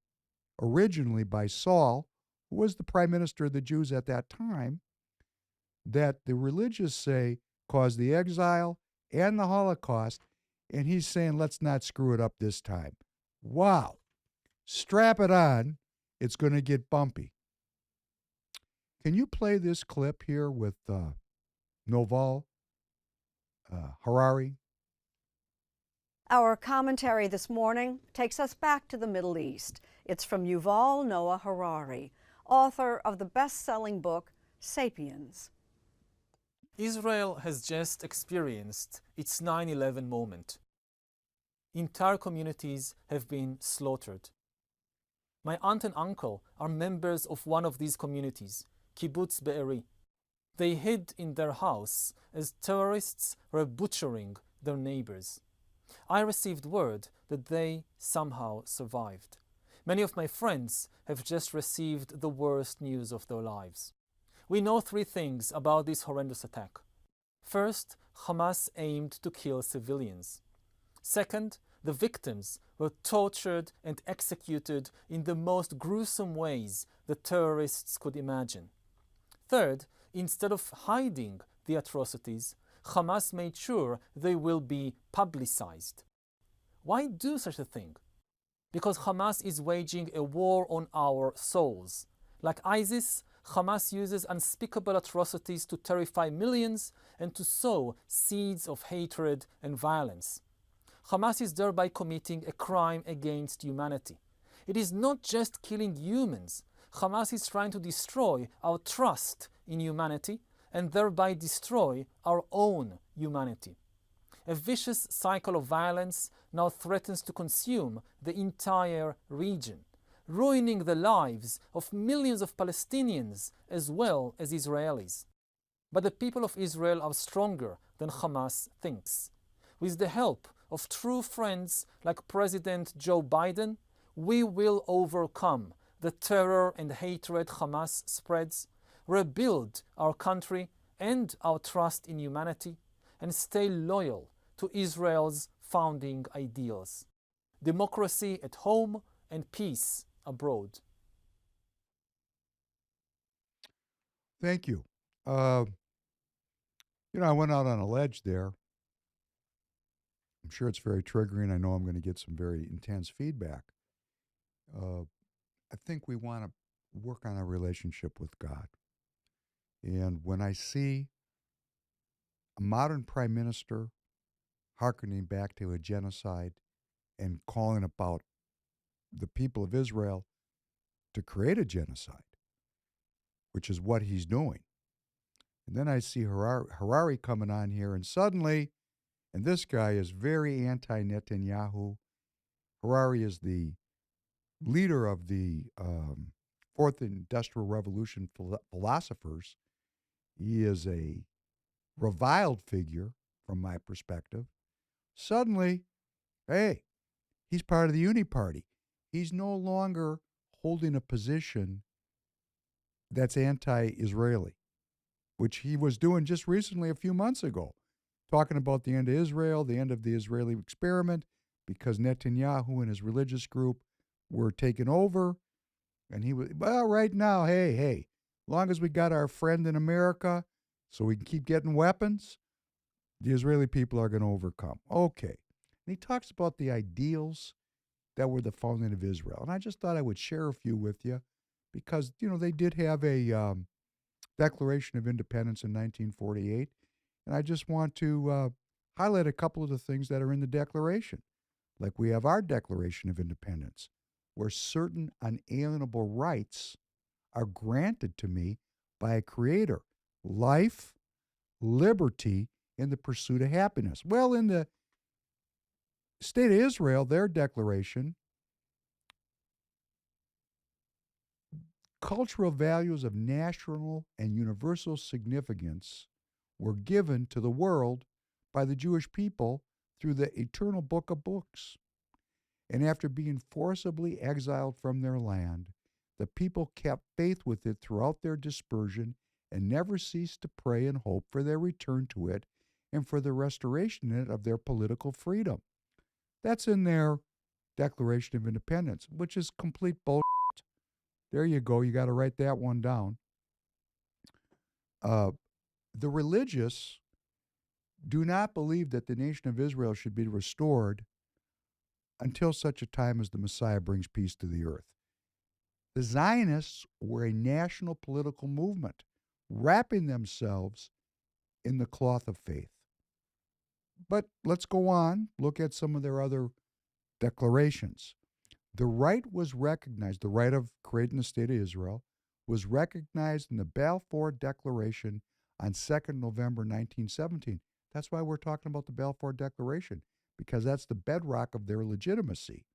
Speaker 1: originally by Saul, who was the Prime Minister of the Jews at that time, that the religious say caused the exile and the Holocaust, and he's saying, let's not screw it up this time. Wow. Strap it on. It's going to get bumpy. Can you play this clip here with Noval Harari?
Speaker 7: Our commentary this morning takes us back to the Middle East. It's from Yuval Noah Harari, author of the best-selling book, Sapiens.
Speaker 8: Israel has just experienced its 9/11 moment. Entire communities have been slaughtered. My aunt and uncle are members of one of these communities, Kibbutz Be'eri. They hid in their house as terrorists were butchering their neighbors. I received word that they somehow survived. Many of my friends have just received the worst news of their lives. We know three things about this horrendous attack. First, Hamas aimed to kill civilians. Second, the victims were tortured and executed in the most gruesome ways the terrorists could imagine. Third, instead of hiding the atrocities, Hamas made sure they will be publicized. Why do such a thing? Because Hamas is waging a war on our souls. Like ISIS, Hamas uses unspeakable atrocities to terrify millions and to sow seeds of hatred and violence. Hamas is thereby committing a crime against humanity. It is not just killing humans. Hamas is trying to destroy our trust in humanity and thereby destroy our own humanity. A vicious cycle of violence now threatens to consume the entire region, ruining the lives of millions of Palestinians as well as Israelis. But the people of Israel are stronger than Hamas thinks. With the help of true friends like President Joe Biden, we will overcome the terror and hatred Hamas spreads, rebuild our country and our trust in humanity, and stay loyal to Israel's founding ideals: democracy at home and peace abroad.
Speaker 1: Thank you. I went out on a ledge there. I'm sure it's very triggering. I know I'm going to get some very intense feedback. I think we want to work on our relationship with God. And when I see a modern prime minister hearkening back to a genocide and calling about the people of Israel to create a genocide, which is what he's doing. And then I see Harari coming on here, and suddenly, and this guy is very anti-Netanyahu. Harari is the leader of the Fourth Industrial Revolution philosophers. He is a reviled figure from my perspective. Suddenly, hey, he's part of the Uni Party. He's no longer holding a position that's anti-Israeli, which he was doing just recently a few months ago, talking about the end of Israel, the end of the Israeli experiment, because Netanyahu and his religious group were taken over. And he was, well, right now, hey, as long as we got our friend in America so we can keep getting weapons, the Israeli people are going to overcome. Okay. And he talks about the ideals that were the founding of Israel. And I just thought I would share a few with you because, they did have a Declaration of Independence in 1948. And I just want to highlight a couple of the things that are in the Declaration. Like we have our Declaration of Independence, where certain unalienable rights are granted to me by a creator: life, liberty, and the pursuit of happiness. Well, in the State of Israel, their declaration, cultural values of national and universal significance were given to the world by the Jewish people through the eternal book of books. And after being forcibly exiled from their land, the people kept faith with it throughout their dispersion and never ceased to pray and hope for their return to it and for the restoration in it of their political freedom. That's in their Declaration of Independence, which is complete bullshit. There you go. You got to write that one down. The religious do not believe that the nation of Israel should be restored until such a time as the Messiah brings peace to the earth. The Zionists were a national political movement, wrapping themselves in the cloth of faith. But let's go on, look at some of their other declarations. The right was recognized, the right of creating the state of Israel was recognized in the Balfour Declaration on 2nd November 1917. That's why we're talking about the Balfour Declaration, because that's the bedrock of their legitimacy,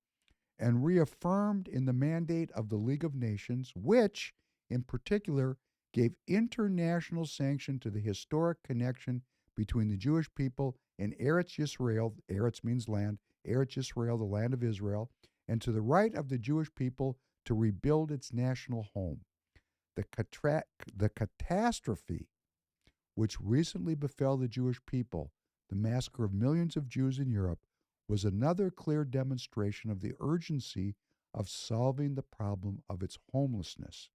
Speaker 1: and reaffirmed in the mandate of the League of Nations, which, in particular, gave international sanction to the historic connection between the Jewish people and Eretz Yisrael. Eretz means land, Eretz Yisrael, the land of Israel, and to the right of the Jewish people to rebuild its national home. The catastrophe which recently befell the Jewish people, the massacre of millions of Jews in Europe, was another clear demonstration of the urgency of solving the problem of its homelessness.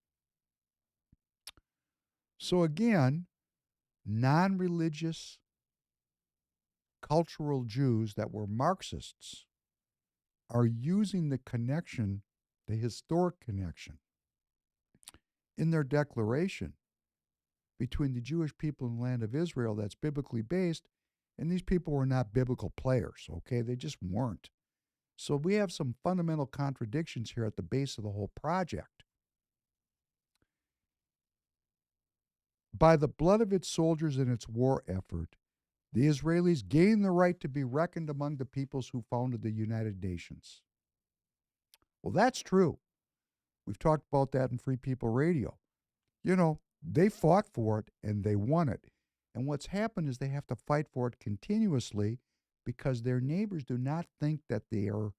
Speaker 1: So again, non-religious cultural Jews that were Marxists are using the connection, the historic connection, in their declaration between the Jewish people and the land of Israel that's biblically based, and these people were not biblical players, okay? They just weren't. So we have some fundamental contradictions here at the base of the whole project. By the blood of its soldiers and its war effort, the Israelis gained the right to be reckoned among the peoples who founded the United Nations. Well, that's true. We've talked about that in Free People Radio. You know, they fought for it and they won it. And what's happened is they have to fight for it continuously because their neighbors do not think that their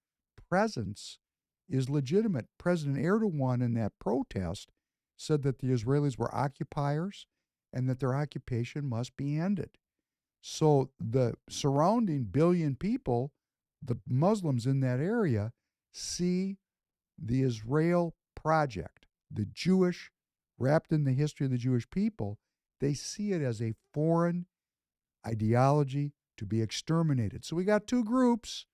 Speaker 1: presence is legitimate. President Erdogan in that protest said that the Israelis were occupiers and that their occupation must be ended. So the surrounding billion people, the Muslims in that area, see the Israel project, the Jewish, wrapped in the history of the Jewish people, they see it as a foreign ideology to be exterminated. So we got two groups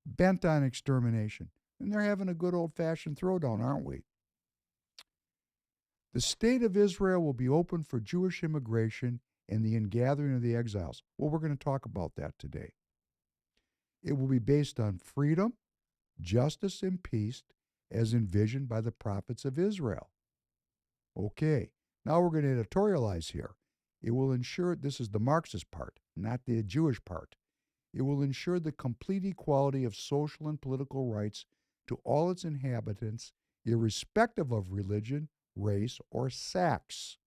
Speaker 1: bent on extermination, and they're having a good old-fashioned throwdown, aren't we? The state of Israel will be open for Jewish immigration and the ingathering of the exiles. Well, we're going to talk about that today. It will be based on freedom, justice, and peace as envisioned by the prophets of Israel. Okay, now we're going to editorialize here. It will ensure, this is the Marxist part, not the Jewish part. It will ensure the complete equality of social and political rights to all its inhabitants, irrespective of religion, race, or sex.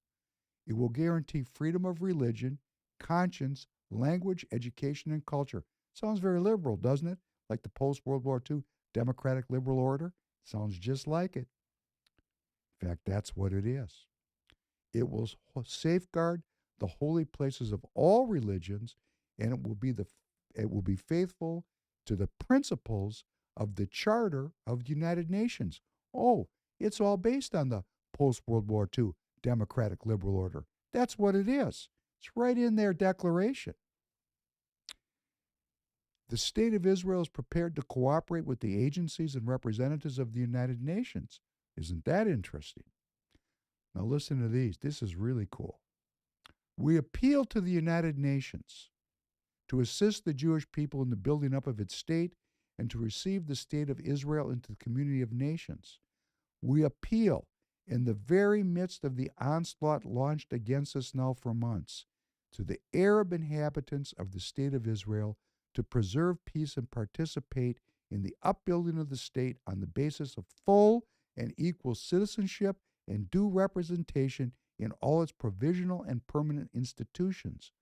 Speaker 1: It will guarantee freedom of religion, conscience, language, education, and culture. Sounds very liberal, doesn't it? Like the post-World War II democratic liberal order? Sounds just like it. In fact, that's what it is. It will safeguard the holy places of all religions, and it will be faithful to the principles of the Charter of the United Nations. Oh, it's all based on the post-World War II democratic liberal order. That's what it is. It's right in their declaration. The state of Israel is prepared to cooperate with the agencies and representatives of the United Nations. Isn't that interesting? Now listen to these. This is really cool. We appeal to the United Nations to assist the Jewish people in the building up of its state and to receive the state of Israel into the community of nations. We appeal in the very midst of the onslaught launched against us now for months to the Arab inhabitants of the state of Israel to preserve peace and participate in the upbuilding of the state on the basis of full and equal citizenship and due representation in all its provisional and permanent institutions.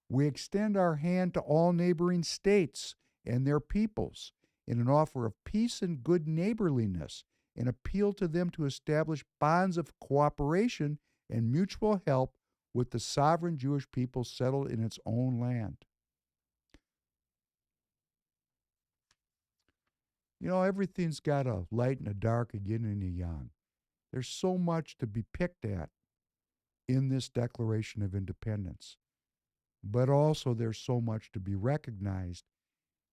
Speaker 1: We extend our hand to all neighboring states and their peoples in an offer of peace and good neighborliness and appeal to them to establish bonds of cooperation and mutual help with the sovereign Jewish people settled in its own land. You know, everything's got a light and a dark, a yin and a yang. There's so much to be picked at in this Declaration of Independence, but also there's so much to be recognized.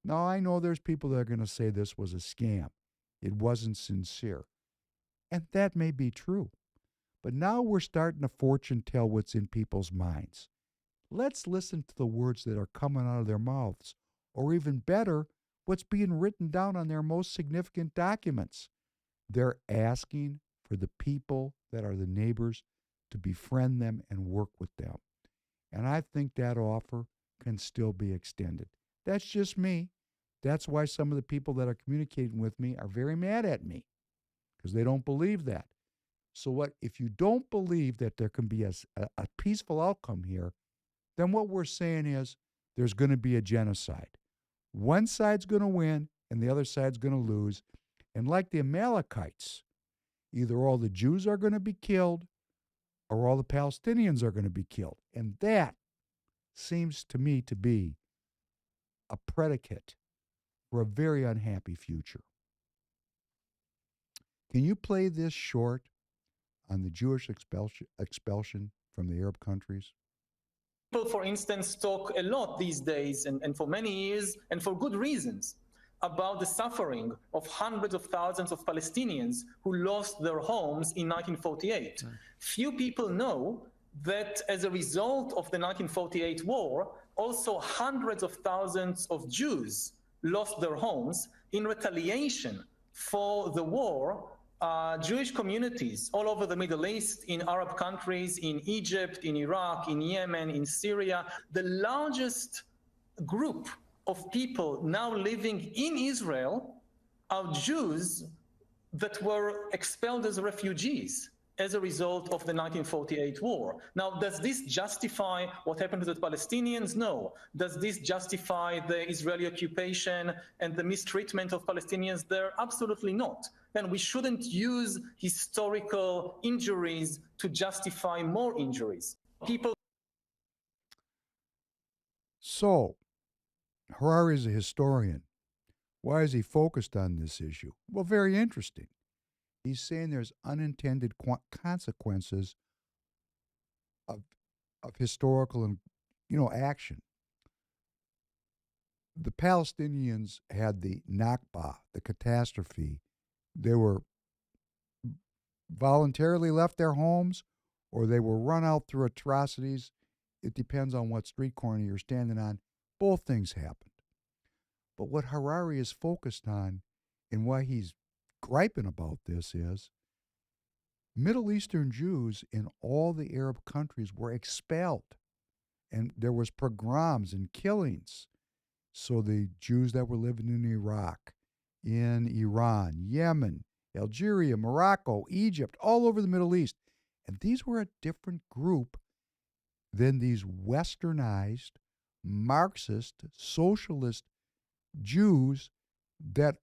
Speaker 1: Now, I know there's people that are going to say this was a scam. It wasn't sincere. And that may be true. But now we're starting to fortune tell what's in people's minds. Let's listen to the words that are coming out of their mouths, or even better, what's being written down on their most significant documents. They're asking for the people that are the neighbors to befriend them and work with them. And I think that offer can still be extended. That's just me. That's why some of the people that are communicating with me are very mad at me, because they don't believe that. So what if you don't believe that there can be a peaceful outcome here, then what we're saying is there's going to be a genocide. One side's going to win and the other side's going to lose. And like the Amalekites, either all the Jews are going to be killed or all the Palestinians are going to be killed. And that seems to me to be a predicate for a very unhappy future. Can you play this short on the Jewish expulsion from the Arab countries?
Speaker 8: People, for instance, talk a lot these days, and for many years, and for good reasons, about the suffering of hundreds of thousands of Palestinians who lost their homes in 1948. Few people know that as a result of the 1948 war, also hundreds of thousands of Jews lost their homes in retaliation for the war. Jewish communities all over the Middle East, in Arab countries, in Egypt, in Iraq, in Yemen, in Syria, the largest group of people now living in Israel are Jews that were expelled as refugees as a result of the 1948 war. Now, does this justify what happened to the Palestinians? No. Does this justify the Israeli occupation and the mistreatment of Palestinians there? Absolutely not. And we shouldn't use historical injuries to justify more injuries.
Speaker 1: So, Harari is a historian. Why is he focused on this issue? Well, very interesting. He's saying there's unintended consequences of historical and action. The Palestinians had the Nakba, the catastrophe. They were voluntarily left their homes, or they were run out through atrocities. It depends on what street corner you're standing on. Both things happened. But what Harari is focused on, and why he's griping about this, is Middle Eastern Jews in all the Arab countries were expelled, and there was pogroms and killings. So the Jews that were living in Iraq, in Iran, Yemen, Algeria, Morocco, Egypt, all over the Middle East, and these were a different group than these westernized, Marxist, socialist Jews that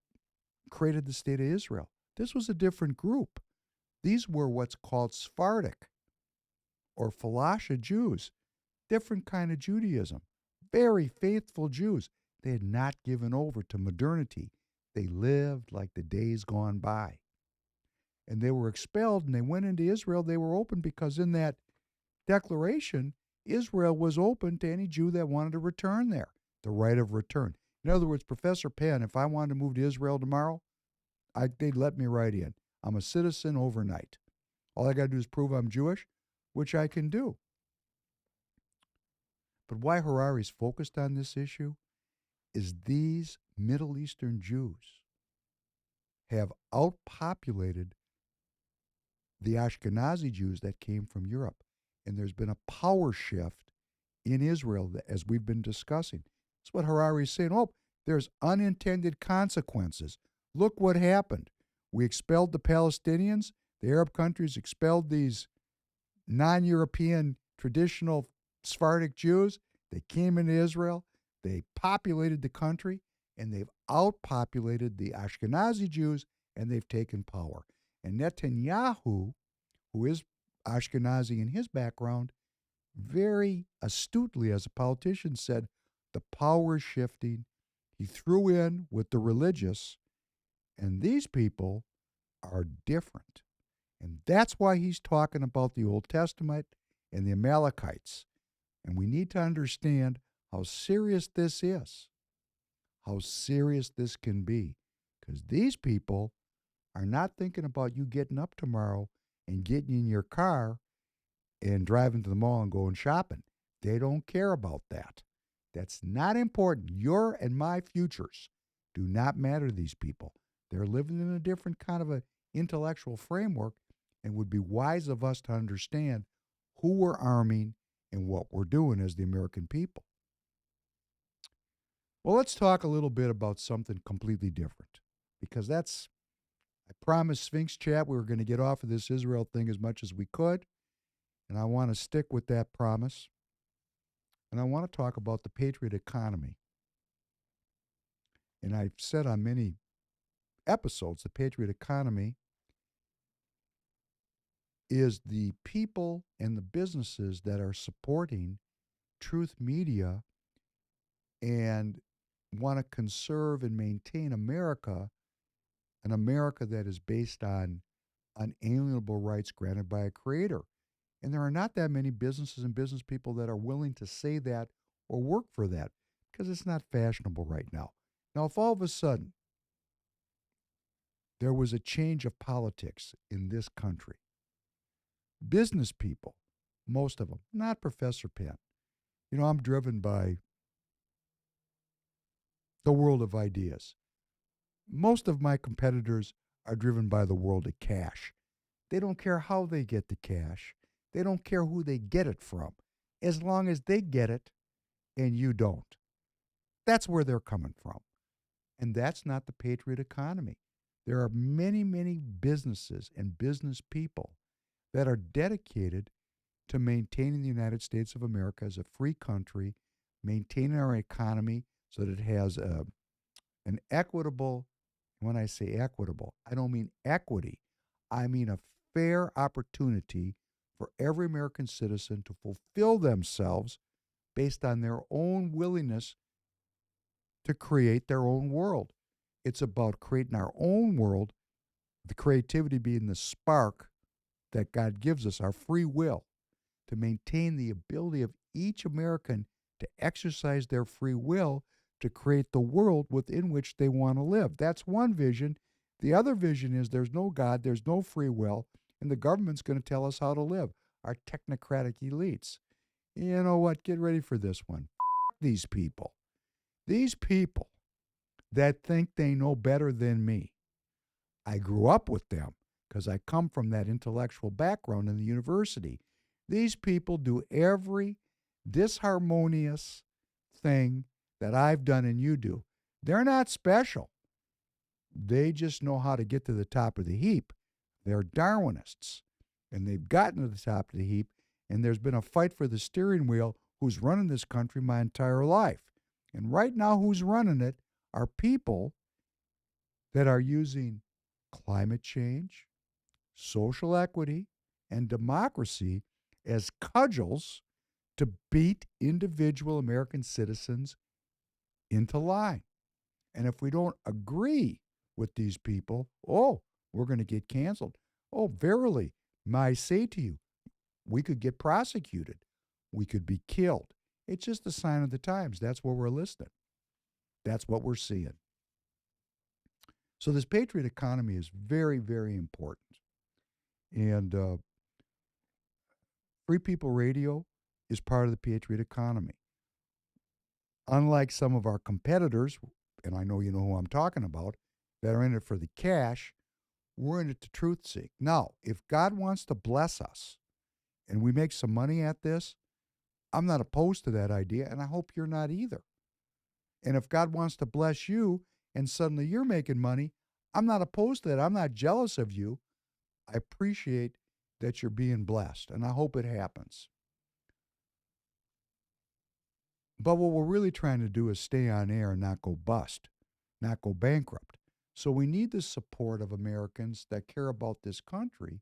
Speaker 1: created the state of Israel. This was a different group. These were what's called Sephardic or Falasha Jews, different kind of Judaism, very faithful Jews. They had not given over to modernity. They lived like the days gone by. And they were expelled and they went into Israel. They were open because in that declaration, Israel was open to any Jew that wanted to return there, the right of return. In other words, Professor Penn, if I wanted to move to Israel tomorrow, they'd let me right in. I'm a citizen overnight. All I got to do is prove I'm Jewish, which I can do. But why Harari's focused on this issue is these Middle Eastern Jews have outpopulated the Ashkenazi Jews that came from Europe. And there's been a power shift in Israel, as we've been discussing. That's what Harari is saying. Oh, there's unintended consequences. Look what happened. We expelled the Palestinians. The Arab countries expelled these non-European traditional Sephardic Jews. They came into Israel. They populated the country, and they've outpopulated the Ashkenazi Jews, and they've taken power. And Netanyahu, who is Ashkenazi in his background, very astutely as a politician said, the power is shifting. He threw in with the religious, and these people are different. And that's why he's talking about the Old Testament and the Amalekites. And we need to understand how serious this is, how serious this can be. Because these people are not thinking about you getting up tomorrow and getting in your car and driving to the mall and going shopping. They don't care about that. That's not important. Your and my futures do not matter to these people. They're living in a different kind of an intellectual framework, and would be wise of us to understand who we're arming and what we're doing as the American people. Well, let's talk a little bit about something completely different, because I promised Sphinx Chat we were going to get off of this Israel thing as much as we could, and I want to stick with that promise, and I want to talk about the Patriot economy. And I've said on many episodes, the Patriot economy is the people and the businesses that are supporting Truth Media and want to conserve and maintain America, an America that is based on unalienable rights granted by a creator. And there are not that many businesses and business people that are willing to say that or work for that, because it's not fashionable right now. Now, if all of a sudden there was a change of politics in this country, business people, most of them, not Professor Penn. You know, I'm driven by the world of ideas. Most of my competitors are driven by the world of cash. They don't care how they get the cash. They don't care who they get it from, as long as they get it and you don't. That's where they're coming from. And that's not the Patriot economy. There are many, many businesses and business people that are dedicated to maintaining the United States of America as a free country, maintaining our economy so that it has an equitable, when I say equitable, I don't mean equity. I mean a fair opportunity for every American citizen to fulfill themselves based on their own willingness to create their own world. It's about creating our own world, the creativity being the spark that God gives us, our free will, to maintain the ability of each American to exercise their free will to create the world within which they want to live. That's one vision. The other vision is there's no God, there's no free will, and the government's going to tell us how to live, our technocratic elites. You know what? Get ready for this one. These people. These people that think they know better than me. I grew up with them because I come from that intellectual background in the university. These people do every disharmonious thing that I've done and you do. They're not special. They just know how to get to the top of the heap. They're Darwinists, and they've gotten to the top of the heap, and there's been a fight for the steering wheel who's running this country my entire life. And right now, who's running it are people that are using climate change, social equity, and democracy as cudgels to beat individual American citizens into line. And if we don't agree with these people, we're going to get canceled. Oh, verily, I say to you, we could get prosecuted. We could be killed. It's just a sign of the times. That's where we're listening. That's what we're seeing. So this Patriot economy is very, very important. And Free People Radio is part of the Patriot economy. Unlike some of our competitors, and I know you know who I'm talking about, that are in it for the cash, we're in it to truth seek. Now, if God wants to bless us and we make some money at this, I'm not opposed to that idea, and I hope you're not either. And if God wants to bless you and suddenly you're making money, I'm not opposed to that. I'm not jealous of you. I appreciate that you're being blessed, and I hope it happens. But what we're really trying to do is stay on air and not go bust, not go bankrupt. So we need the support of Americans that care about this country,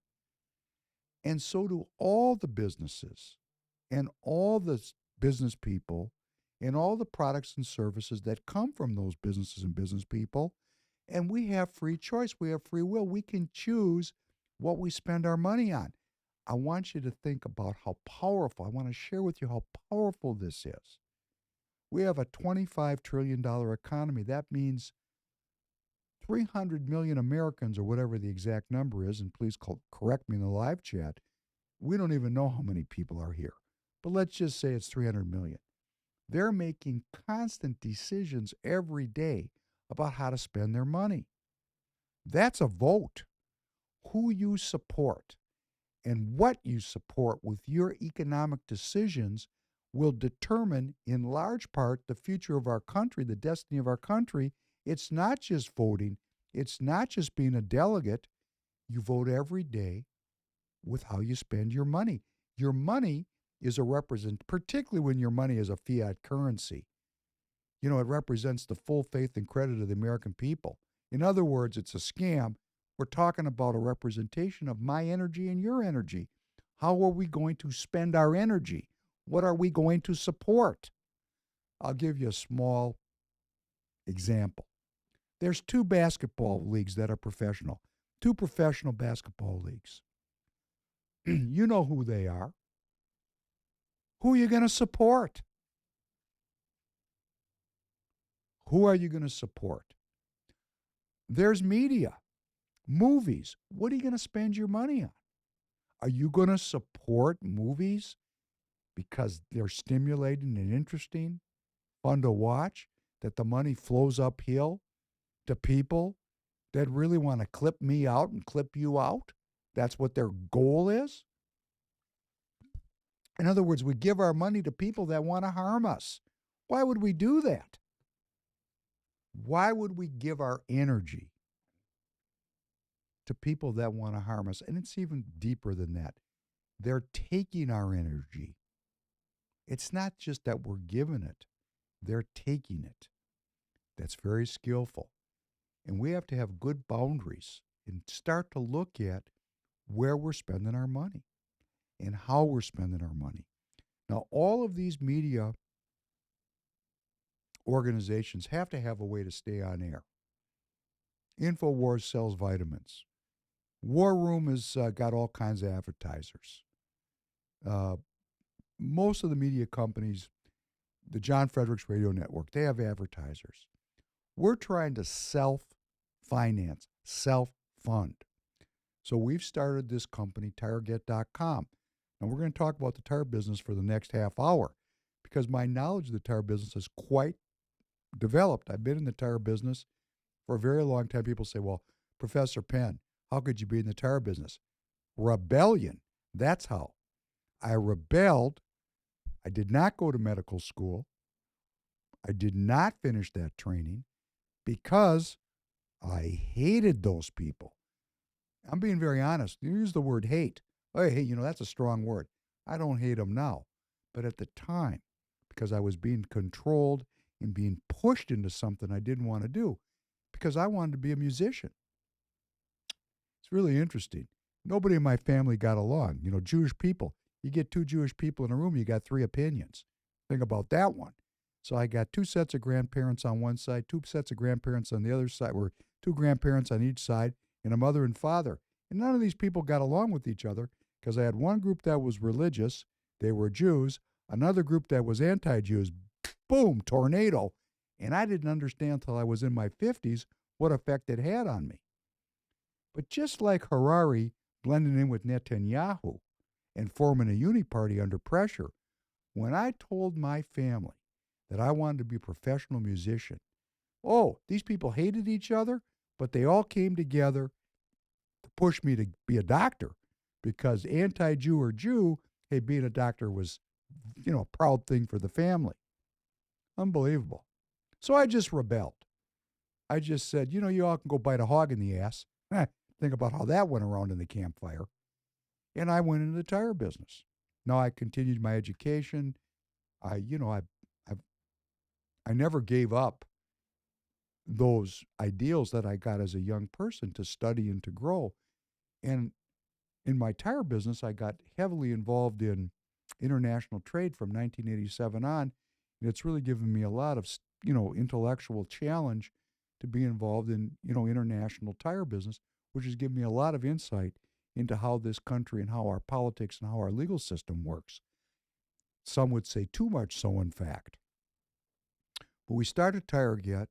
Speaker 1: and so do all the businesses and all the business people and all the products and services that come from those businesses and business people. And we have free choice. We have free will. We can choose what we spend our money on. I want you to think about how powerful, I want to share with you how powerful this is. We have a $25 trillion economy. That means 300 million Americans, or whatever the exact number is, and please correct me in the live chat, we don't even know how many people are here. But let's just say it's 300 million. They're making constant decisions every day about how to spend their money. That's a vote. Who you support and what you support with your economic decisions will determine, in large part, the future of our country, the destiny of our country. It's not just voting. It's not just being a delegate. You vote every day with how you spend your money. Your money is particularly when your money is a fiat currency. You know, it represents the full faith and credit of the American people. In other words, it's a scam. We're talking about a representation of my energy and your energy. How are we going to spend our energy? What are we going to support? I'll give you a small example. There's 2 basketball leagues that are professional, 2 professional basketball leagues. You know who they are. Who are you going to support? Who are you going to support? There's media, movies. What are you going to spend your money on? Are you going to support movies because they're stimulating and interesting, fun to watch, that the money flows uphill to people that really want to clip me out and clip you out? That's what their goal is? In other words, we give our money to people that want to harm us. Why would we do that? Why would we give our energy to people that want to harm us? And it's even deeper than that. They're taking our energy. It's not just that we're giving it, they're taking it. That's very skillful. And we have to have good boundaries and start to look at where we're spending our money and how we're spending our money. Now, all of these media organizations have to have a way to stay on air. InfoWars sells vitamins. War Room has got all kinds of advertisers. Most of the media companies, the John Fredericks Radio Network, they have advertisers. We're trying to self-finance, self-fund. So we've started this company, Tireget.com. Now, we're going to talk about the tire business for the next half hour because my knowledge of the tire business is quite developed. I've been in the tire business for a very long time. People say, well, Professor Penn, how could you be in the tire business? Rebellion. That's how. I rebelled. I did not go to medical school. I did not finish that training because I hated those people. I'm being very honest. You use the word hate. Oh, hey, that's a strong word. I don't hate them now. But at the time, because I was being controlled and being pushed into something I didn't want to do, because I wanted to be a musician. It's really interesting. Nobody in my family got along. Jewish people. You get 2 Jewish people in a room, you got 3 opinions. Think about that one. So I got 2 sets of grandparents on one side, 2 sets of grandparents on the other side, or 2 grandparents on each side, and a mother and father. And none of these people got along with each other because I had one group that was religious, they were Jews, another group that was anti-Jews, boom, tornado. And I didn't understand until I was in my 50s what effect it had on me. But just like Harari blending in with Netanyahu and forming a uni party under pressure. When I told my family that I wanted to be a professional musician, oh, these people hated each other, but they all came together to push me to be a doctor because anti-Jew or Jew, hey, being a doctor was, a proud thing for the family. Unbelievable. So I just rebelled. I just said, you all can go bite a hog in the ass. Think about how that went around in the campfire. And I went into the tire business. Now I continued my education. I never gave up those ideals that I got as a young person to study and to grow. And in my tire business, I got heavily involved in international trade from 1987 on. And it's really given me a lot of, intellectual challenge to be involved in, international tire business, which has given me a lot of insight into how this country and how our politics and how our legal system works. Some would say too much so, in fact. But we started Tireget,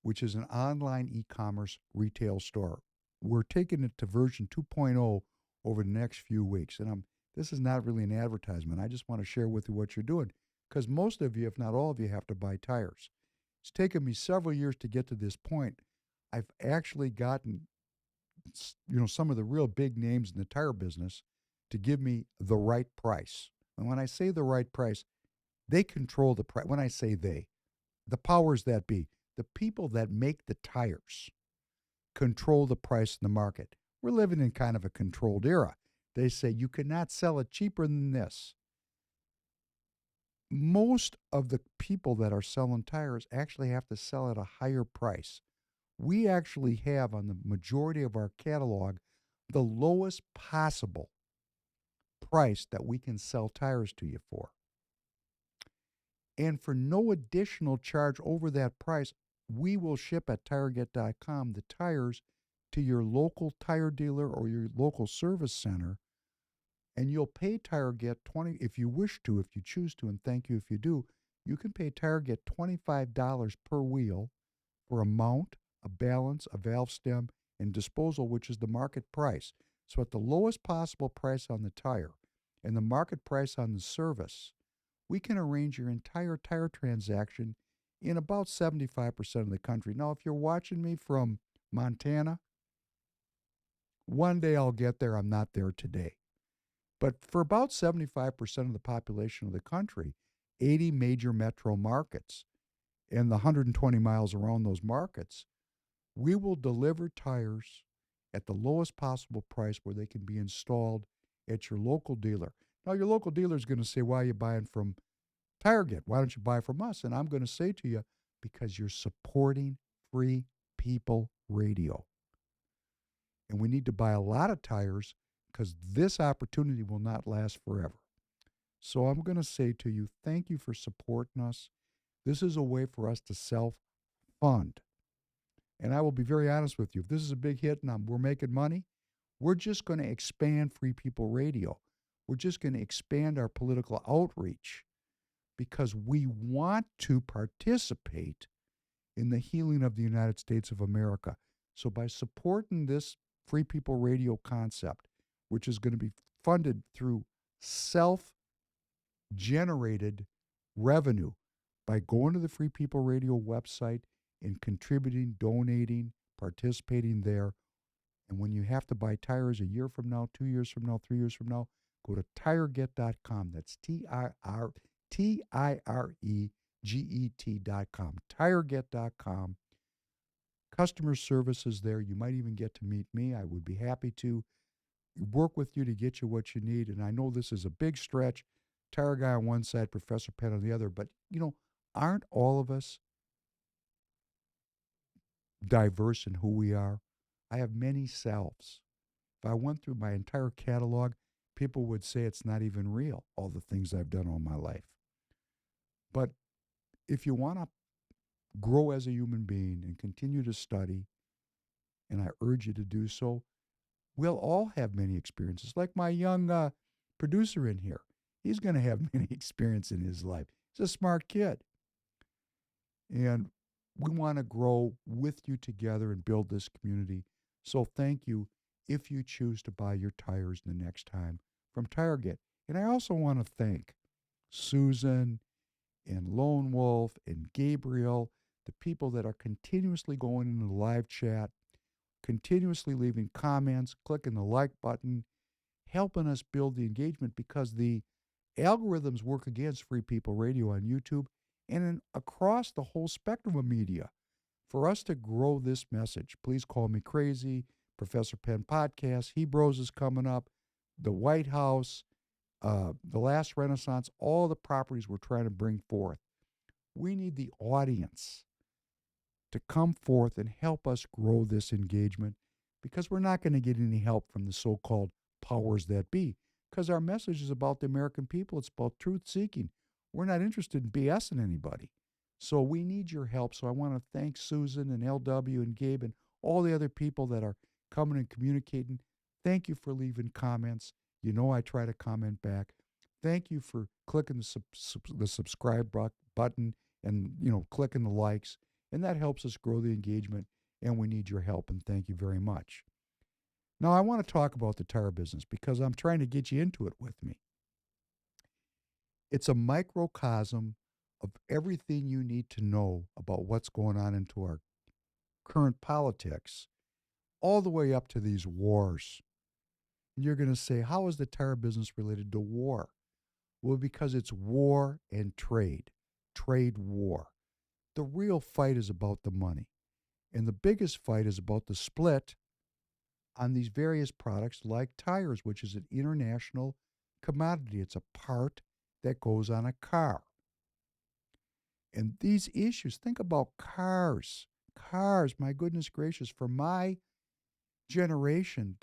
Speaker 1: which is an online e-commerce retail store. We're taking it to version 2.0 over the next few weeks. And this is not really an advertisement. I just want to share with you what you're doing, because most of you, if not all of you, have to buy tires. It's taken me several years to get to this point. I've actually gotten, some of the real big names in the tire business to give me the right price. And when I say the right price, they control the price. When I say they, the powers that be, the people that make the tires control the price in the market. We're living in kind of a controlled era. They say you cannot sell it cheaper than this. Most of the people that are selling tires actually have to sell at a higher price. We actually have on the majority of our catalog the lowest possible price that we can sell tires to you for. And for no additional charge over that price, we will ship at Tireget.com the tires to your local tire dealer or your local service center, and you'll pay Tireget $20 if you wish to, if you choose to, and thank you if you do. You can pay Tireget $25 per wheel for a mount, a balance, a valve stem, and disposal, which is the market price. So at the lowest possible price on the tire and the market price on the service, we can arrange your entire tire transaction in about 75% of the country. Now, if you're watching me from Montana, one day I'll get there. I'm not there today. But for about 75% of the population of the country, 80 major metro markets and the 120 miles around those markets, we will deliver tires at the lowest possible price where they can be installed at your local dealer. Now, your local dealer is going to say, why are you buying from Tireget? Why don't you buy from us? And I'm going to say to you, because you're supporting Free People Radio. And we need to buy a lot of tires because this opportunity will not last forever. So I'm going to say to you, thank you for supporting us. This is a way for us to self-fund. And I will be very honest with you. If this is a big hit and we're making money, we're just going to expand Free People Radio. We're just going to expand our political outreach because we want to participate in the healing of the United States of America. So by supporting this Free People Radio concept, which is going to be funded through self-generated revenue, by going to the Free People Radio website and contributing, donating, participating there. And when you have to buy tires a year from now, 2 years from now, 3 years from now, go to Tireget.com. That's Tireget.com. Tireget.com. Customer service is there. You might even get to meet me. I would be happy to work with you to get you what you need. And I know this is a big stretch. Tire guy on one side, Professor Penn on the other. But, aren't all of us diverse in who we are? I have many selves. If I went through my entire catalog, people would say it's not even real, all the things I've done all my life. But if you want to grow as a human being and continue to study, and I urge you to do so, we'll all have many experiences. Like my young producer in here. He's going to have many experiences in his life. He's a smart kid. And we want to grow with you together and build this community. So thank you. if you choose to buy your tires the next time from Tireget. And I also want to thank Susan and Lone Wolf and Gabriel, the people that are continuously going into the live chat, continuously leaving comments, clicking the like button, helping us build the engagement, because the algorithms work against Free People Radio on YouTube and across the whole spectrum of media. For us to grow this message, please call me crazy. Professor Penn podcast, Hebrews is coming up, the White House, the Last Renaissance, all the properties we're trying to bring forth. We need the audience to come forth and help us grow this engagement, because we're not going to get any help from the so-called powers that be, because our message is about the American people. It's about truth-seeking. We're not interested in BSing anybody. So we need your help. So I want to thank Susan and LW and Gabe and all the other people that are coming and communicating. Thank you for leaving comments. You know I try to comment back. Thank you for clicking the subscribe button and, clicking the likes. And that helps us grow the engagement, and we need your help, and thank you very much. Now, I want to talk about the tire business because I'm trying to get you into it with me. It's a microcosm of everything you need to know about what's going on into our current politics, all the way up to these wars. And you're going to say, how is the tire business related to war? Well, because it's war and trade war. The real fight is about the money. And the biggest fight is about the split on these various products like tires, which is an international commodity. It's a part that goes on a car. And these issues, think about cars. Cars, my goodness gracious, for my generation,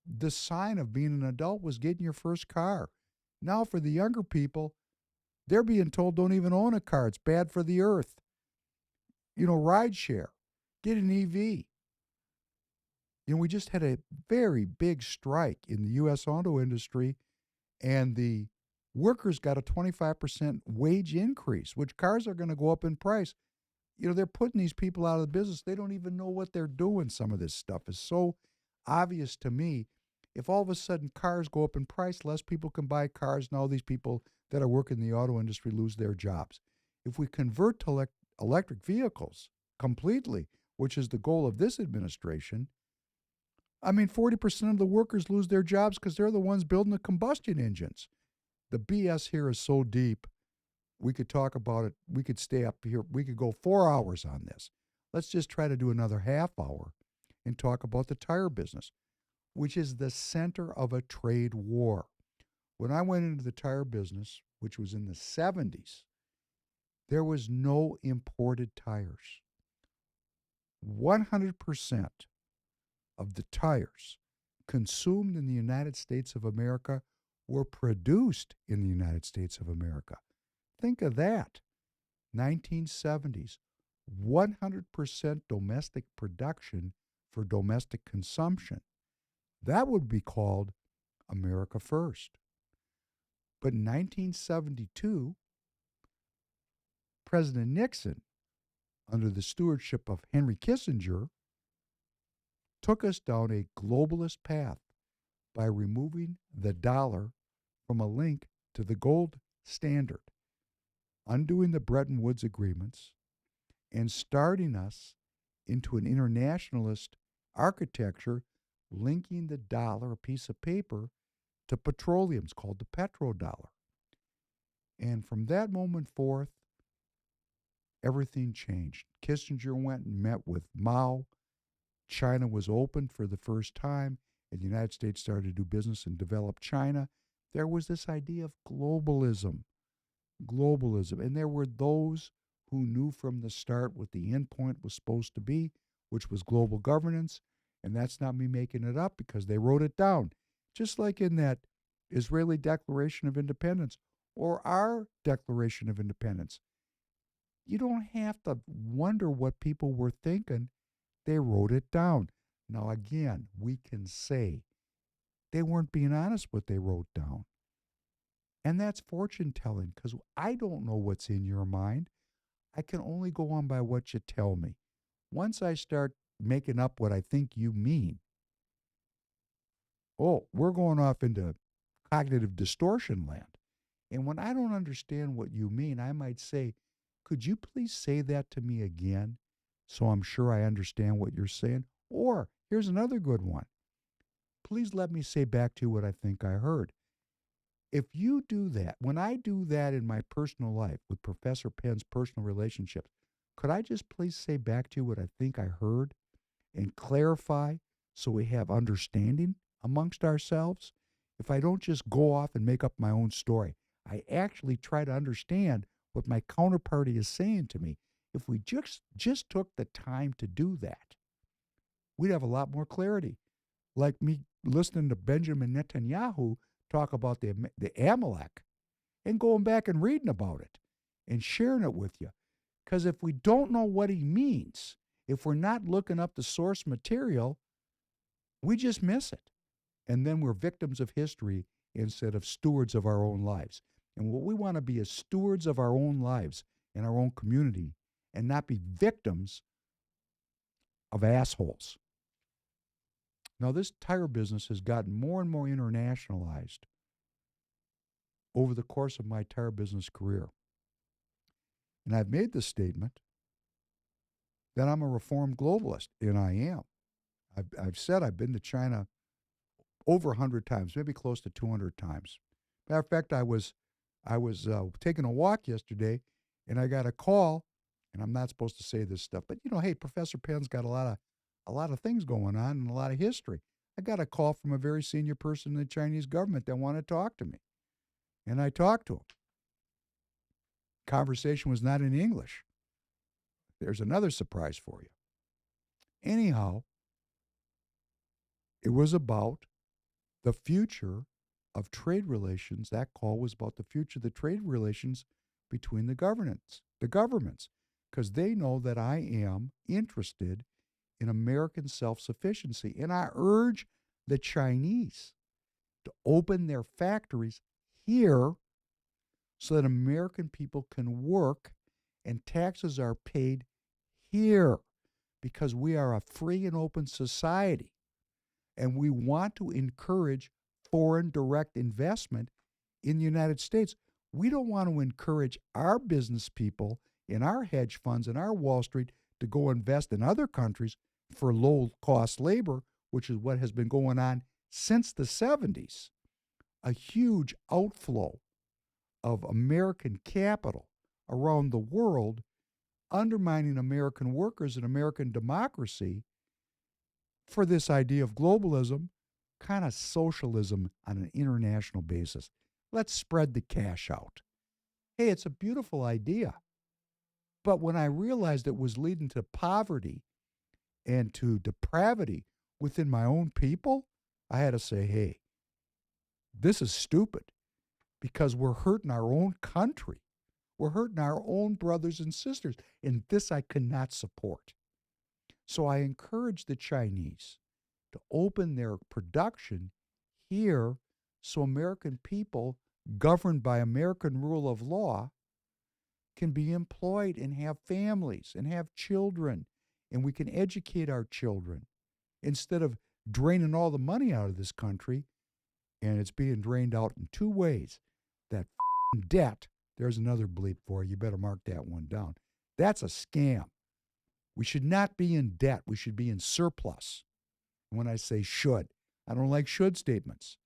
Speaker 1: the sign of being an adult was getting your first car. Now for the younger people, they're being told don't even own a car. It's bad for the earth. Ride share. Get an EV. We just had a very big strike in the U.S. auto industry, and the workers got a 25% wage increase, which cars are going to go up in price. They're putting these people out of the business. They don't even know what they're doing. Some of this stuff is so obvious to me. If all of a sudden cars go up in price, less people can buy cars, and all these people that are working in the auto industry lose their jobs. If we convert to electric vehicles completely, which is the goal of this administration, 40% of the workers lose their jobs because they're the ones building the combustion engines. The BS here is so deep, we could talk about it. We could stay up here. We could go 4 hours on this. Let's just try to do another half hour and talk about the tire business, which is the center of a trade war. When I went into the tire business, which was in the 70s, there was no imported tires. 100% of the tires consumed in the United States of America were produced in the United States of America. Think of that. 1970s, 100% domestic production for domestic consumption. That would be called America First. But in 1972, President Nixon, under the stewardship of Henry Kissinger, took us down a globalist path by removing the dollar from a link to the gold standard, undoing the Bretton Woods agreements, and starting us into an internationalist architecture, linking the dollar, a piece of paper, to petroleums called the petrodollar. And from that moment forth, everything changed. Kissinger went and met with Mao. China was opened for the first time, and the United States started to do business and develop China. There was this idea of globalism. And there were those who knew from the start what the end point was supposed to be, which was global governance. And that's not me making it up, because they wrote it down. Just like in that Israeli Declaration of Independence or our Declaration of Independence. You don't have to wonder what people were thinking. They wrote it down. Now, again, we can say they weren't being honest what they wrote down. And that's fortune telling, because I don't know what's in your mind. I can only go on by what you tell me. Once I start making up what I think you mean, oh, we're going off into cognitive distortion land. And when I don't understand what you mean, I might say, could you please say that to me again so I'm sure I understand what you're saying? Or here's another good one. Please let me say back to you what I think I heard. If you do that, when I do that in my personal life with Professor Penn's personal relationships, could I just please say back to you what I think I heard and clarify so we have understanding amongst ourselves? If I don't just go off and make up my own story, I actually try to understand what my counterparty is saying to me. If we just took the time to do that, we'd have a lot more clarity. Like me listening to Benjamin Netanyahu talk about the Amalek and going back and reading about it and sharing it with you. Because if we don't know what he means, if we're not looking up the source material, we just miss it. And then we're victims of history instead of stewards of our own lives. And what we want to be is stewards of our own lives and our own community and not be victims of assholes. Now, this tire business has gotten more and more internationalized over the course of my tire business career. And I've made the statement that I'm a reformed globalist, and I am. I've said I've been to China over 100 times, maybe close to 200 times. Matter of fact, I was taking a walk yesterday, and I got a call, and I'm not supposed to say this stuff, but hey, Professor Penn's got a lot of things going on and a lot of history. I got a call from a very senior person in the Chinese government that wanted to talk to me, and I talked to him. Conversation was not in English. There's another surprise for you. Anyhow, it was about the future of trade relations. That call was about the future of the trade relations between the governments, because they know that I am interested in American self-sufficiency. And I urge the Chinese to open their factories here so that American people can work and taxes are paid here, because we are a free and open society. And we want to encourage foreign direct investment in the United States. We don't want to encourage our business people in our hedge funds and our Wall Street to go invest in other countries for low-cost labor, which is what has been going on since the 70s. A huge outflow of American capital around the world, undermining American workers and American democracy for this idea of globalism, kind of socialism on an international basis. Let's spread the cash out. Hey, it's a beautiful idea. But when I realized it was leading to poverty and to depravity within my own people, I had to say, hey, this is stupid, because we're hurting our own country. We're hurting our own brothers and sisters, and this I cannot support. So I encourage the Chinese to open their production here so American people, governed by American rule of law, can be employed and have families and have children, and we can educate our children instead of draining all the money out of this country. And it's being drained out in two ways. That debt, there's another bleep for you. You better mark that one down. That's a scam. We should not be in debt. We should be in surplus. When I say should, I don't like should statements.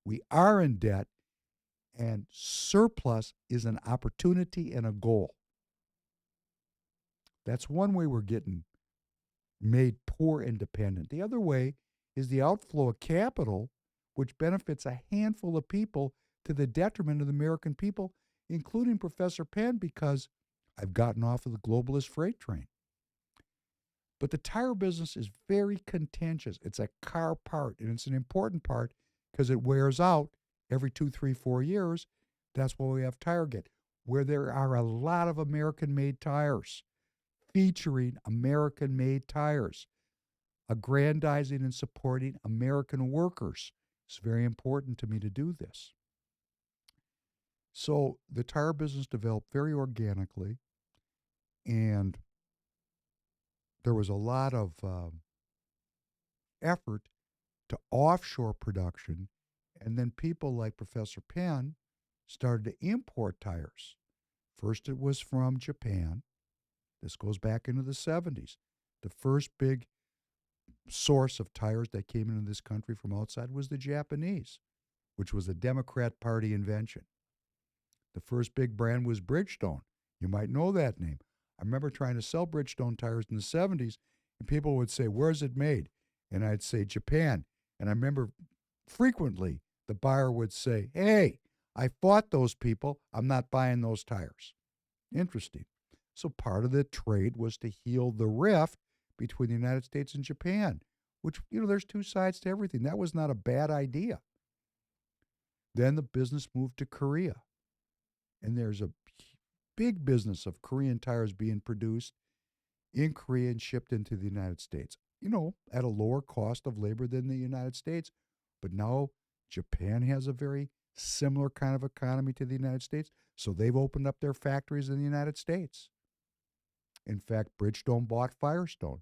Speaker 1: We are in debt, and surplus is an opportunity and a goal. That's one way we're getting made poor and dependent. The other way is the outflow of capital, which benefits a handful of people to the detriment of the American people, including Professor Penn, because I've gotten off of the globalist freight train. But the tire business is very contentious. It's a car part, and it's an important part because it wears out every 2, 3, 4 years. That's why we have Tireget, where there are a lot of American-made tires, featuring American-made tires, aggrandizing and supporting American workers. It's very important to me to do this. So the tire business developed very organically, and there was a lot of effort to offshore production, and then people like Professor Penn started to import tires. First, it was from Japan. This goes back into the 70s. The first big source of tires that came into this country from outside was the Japanese, which was a Democrat Party invention. The first big brand was Bridgestone. You might know that name. I remember trying to sell Bridgestone tires in the 70s, and people would say, "Where's it made?" And I'd say, "Japan." And I remember frequently the buyer would say, "Hey, I fought those people. I'm not buying those tires." Interesting. So part of the trade was to heal the rift between the United States and Japan, which, there's two sides to everything. That was not a bad idea. Then the business moved to Korea. And there's a big business of Korean tires being produced in Korea and shipped into the United States, at a lower cost of labor than the United States. But now Japan has a very similar kind of economy to the United States, so they've opened up their factories in the United States. In fact, Bridgestone bought Firestone.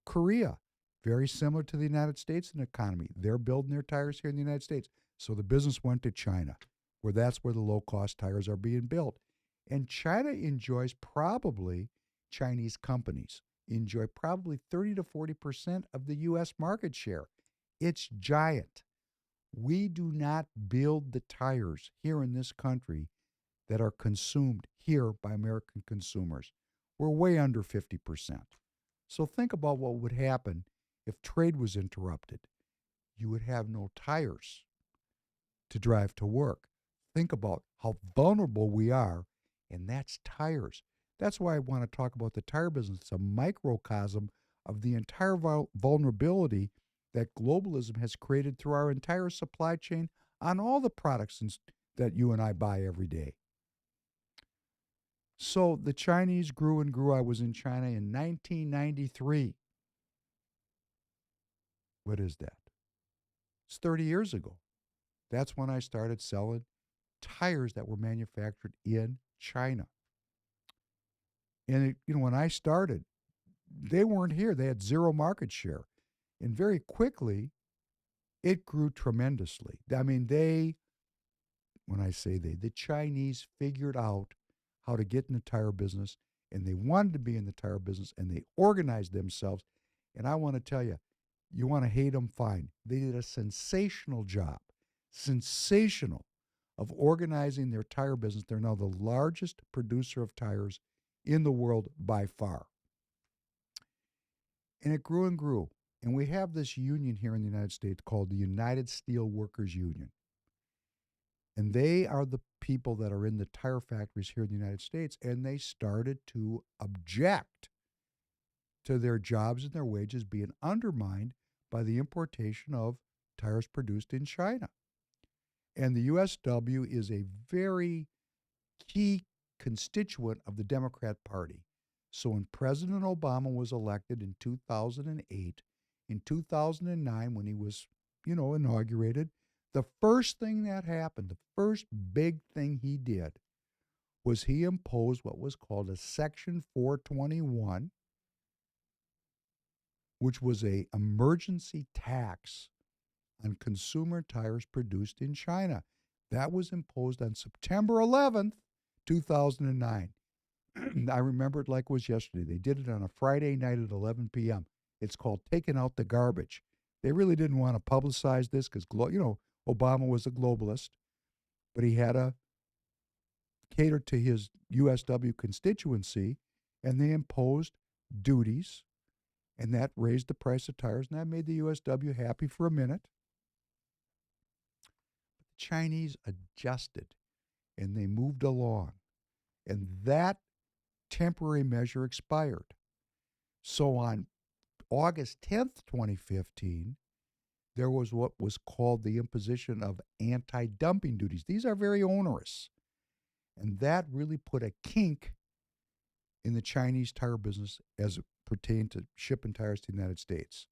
Speaker 1: Korea, very similar to the United States in economy. They're building their tires here in the United States. So the business went to China, that's where the low-cost tires are being built. And Chinese companies enjoy probably 30 to 40% of the U.S. market share. It's giant. We do not build the tires here in this country that are consumed here by American consumers. We're way under 50%. So think about what would happen if trade was interrupted. You would have no tires to drive to work. Think about how vulnerable we are, and that's tires. That's why I want to talk about the tire business. It's a microcosm of the entire vulnerability that globalism has created through our entire supply chain on all the products that you and I buy every day. So the Chinese grew and grew. I was in China in 1993. What is that? It's 30 years ago. That's when I started selling tires that were manufactured in China. And when I started, they weren't here. They had zero market share. And very quickly, it grew tremendously. I mean, when I say the Chinese figured out how to get in the tire business, and they wanted to be in the tire business, and they organized themselves. And I want to tell you, you want to hate them, fine. They did a sensational job, of organizing their tire business. They're now the largest producer of tires in the world by far. And it grew and grew. And we have this union here in the United States called the United Steel Workers Union. And they are the people that are in the tire factories here in the United States, and they started to object to their jobs and their wages being undermined by the importation of tires produced in China. And the USW is a very key constituent of the Democrat Party. So when President Obama was elected in 2008, in 2009, when he was, inaugurated, the first thing that happened, the first big thing he did, was he imposed what was called a Section 421, which was an emergency tax on consumer tires produced in China. That was imposed on September 11th, 2009. I remember it like it was yesterday. They did it on a Friday night at 11 p.m. It's called taking out the garbage. They really didn't want to publicize this because, Obama was a globalist, but he had to cater to his USW constituency, and they imposed duties, and that raised the price of tires, and that made the USW happy for a minute. The Chinese adjusted, and they moved along, and that temporary measure expired. So on August 10th, 2015, there was what was called the imposition of anti-dumping duties. These are very onerous. And that really put a kink in the Chinese tire business as it pertained to shipping tires to the United States.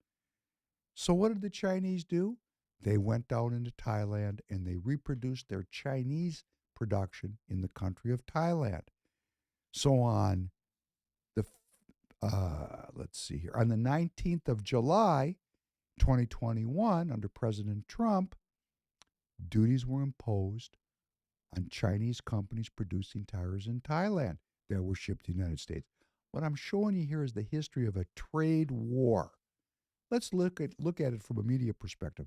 Speaker 1: So what did the Chinese do? They went down into Thailand and they reproduced their Chinese production in the country of Thailand. So on the, on the 19th of July, 2021, under President Trump, duties were imposed on Chinese companies producing tires in Thailand that were shipped to the United States. What I'm showing you here is the history of a trade war. Let's look at it from a media perspective.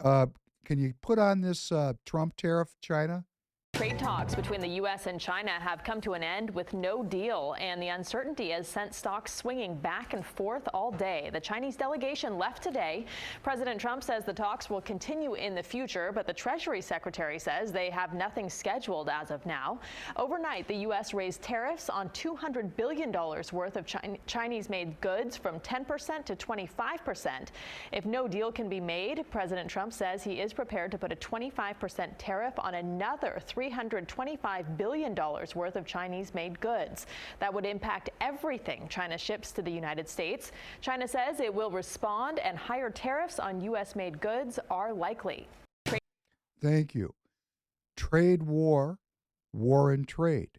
Speaker 1: Can you put on this Trump tariff, China?
Speaker 9: Trade talks between the U.S. and China have come to an end with no deal, and the uncertainty has sent stocks swinging back and forth all day. The Chinese delegation left today. President Trump says the talks will continue in the future, but the Treasury Secretary says they have nothing scheduled as of now. Overnight, the U.S. raised tariffs on $200 billion worth of Chinese-made goods from 10% to 25%. If no deal can be made, President Trump says he is prepared to put a 25% tariff on another $325 billion worth of Chinese-made goods. That would impact everything China ships to the United States. China says it will respond, and higher tariffs on U.S.-made goods are likely.
Speaker 1: Thank you. Trade war, war and trade.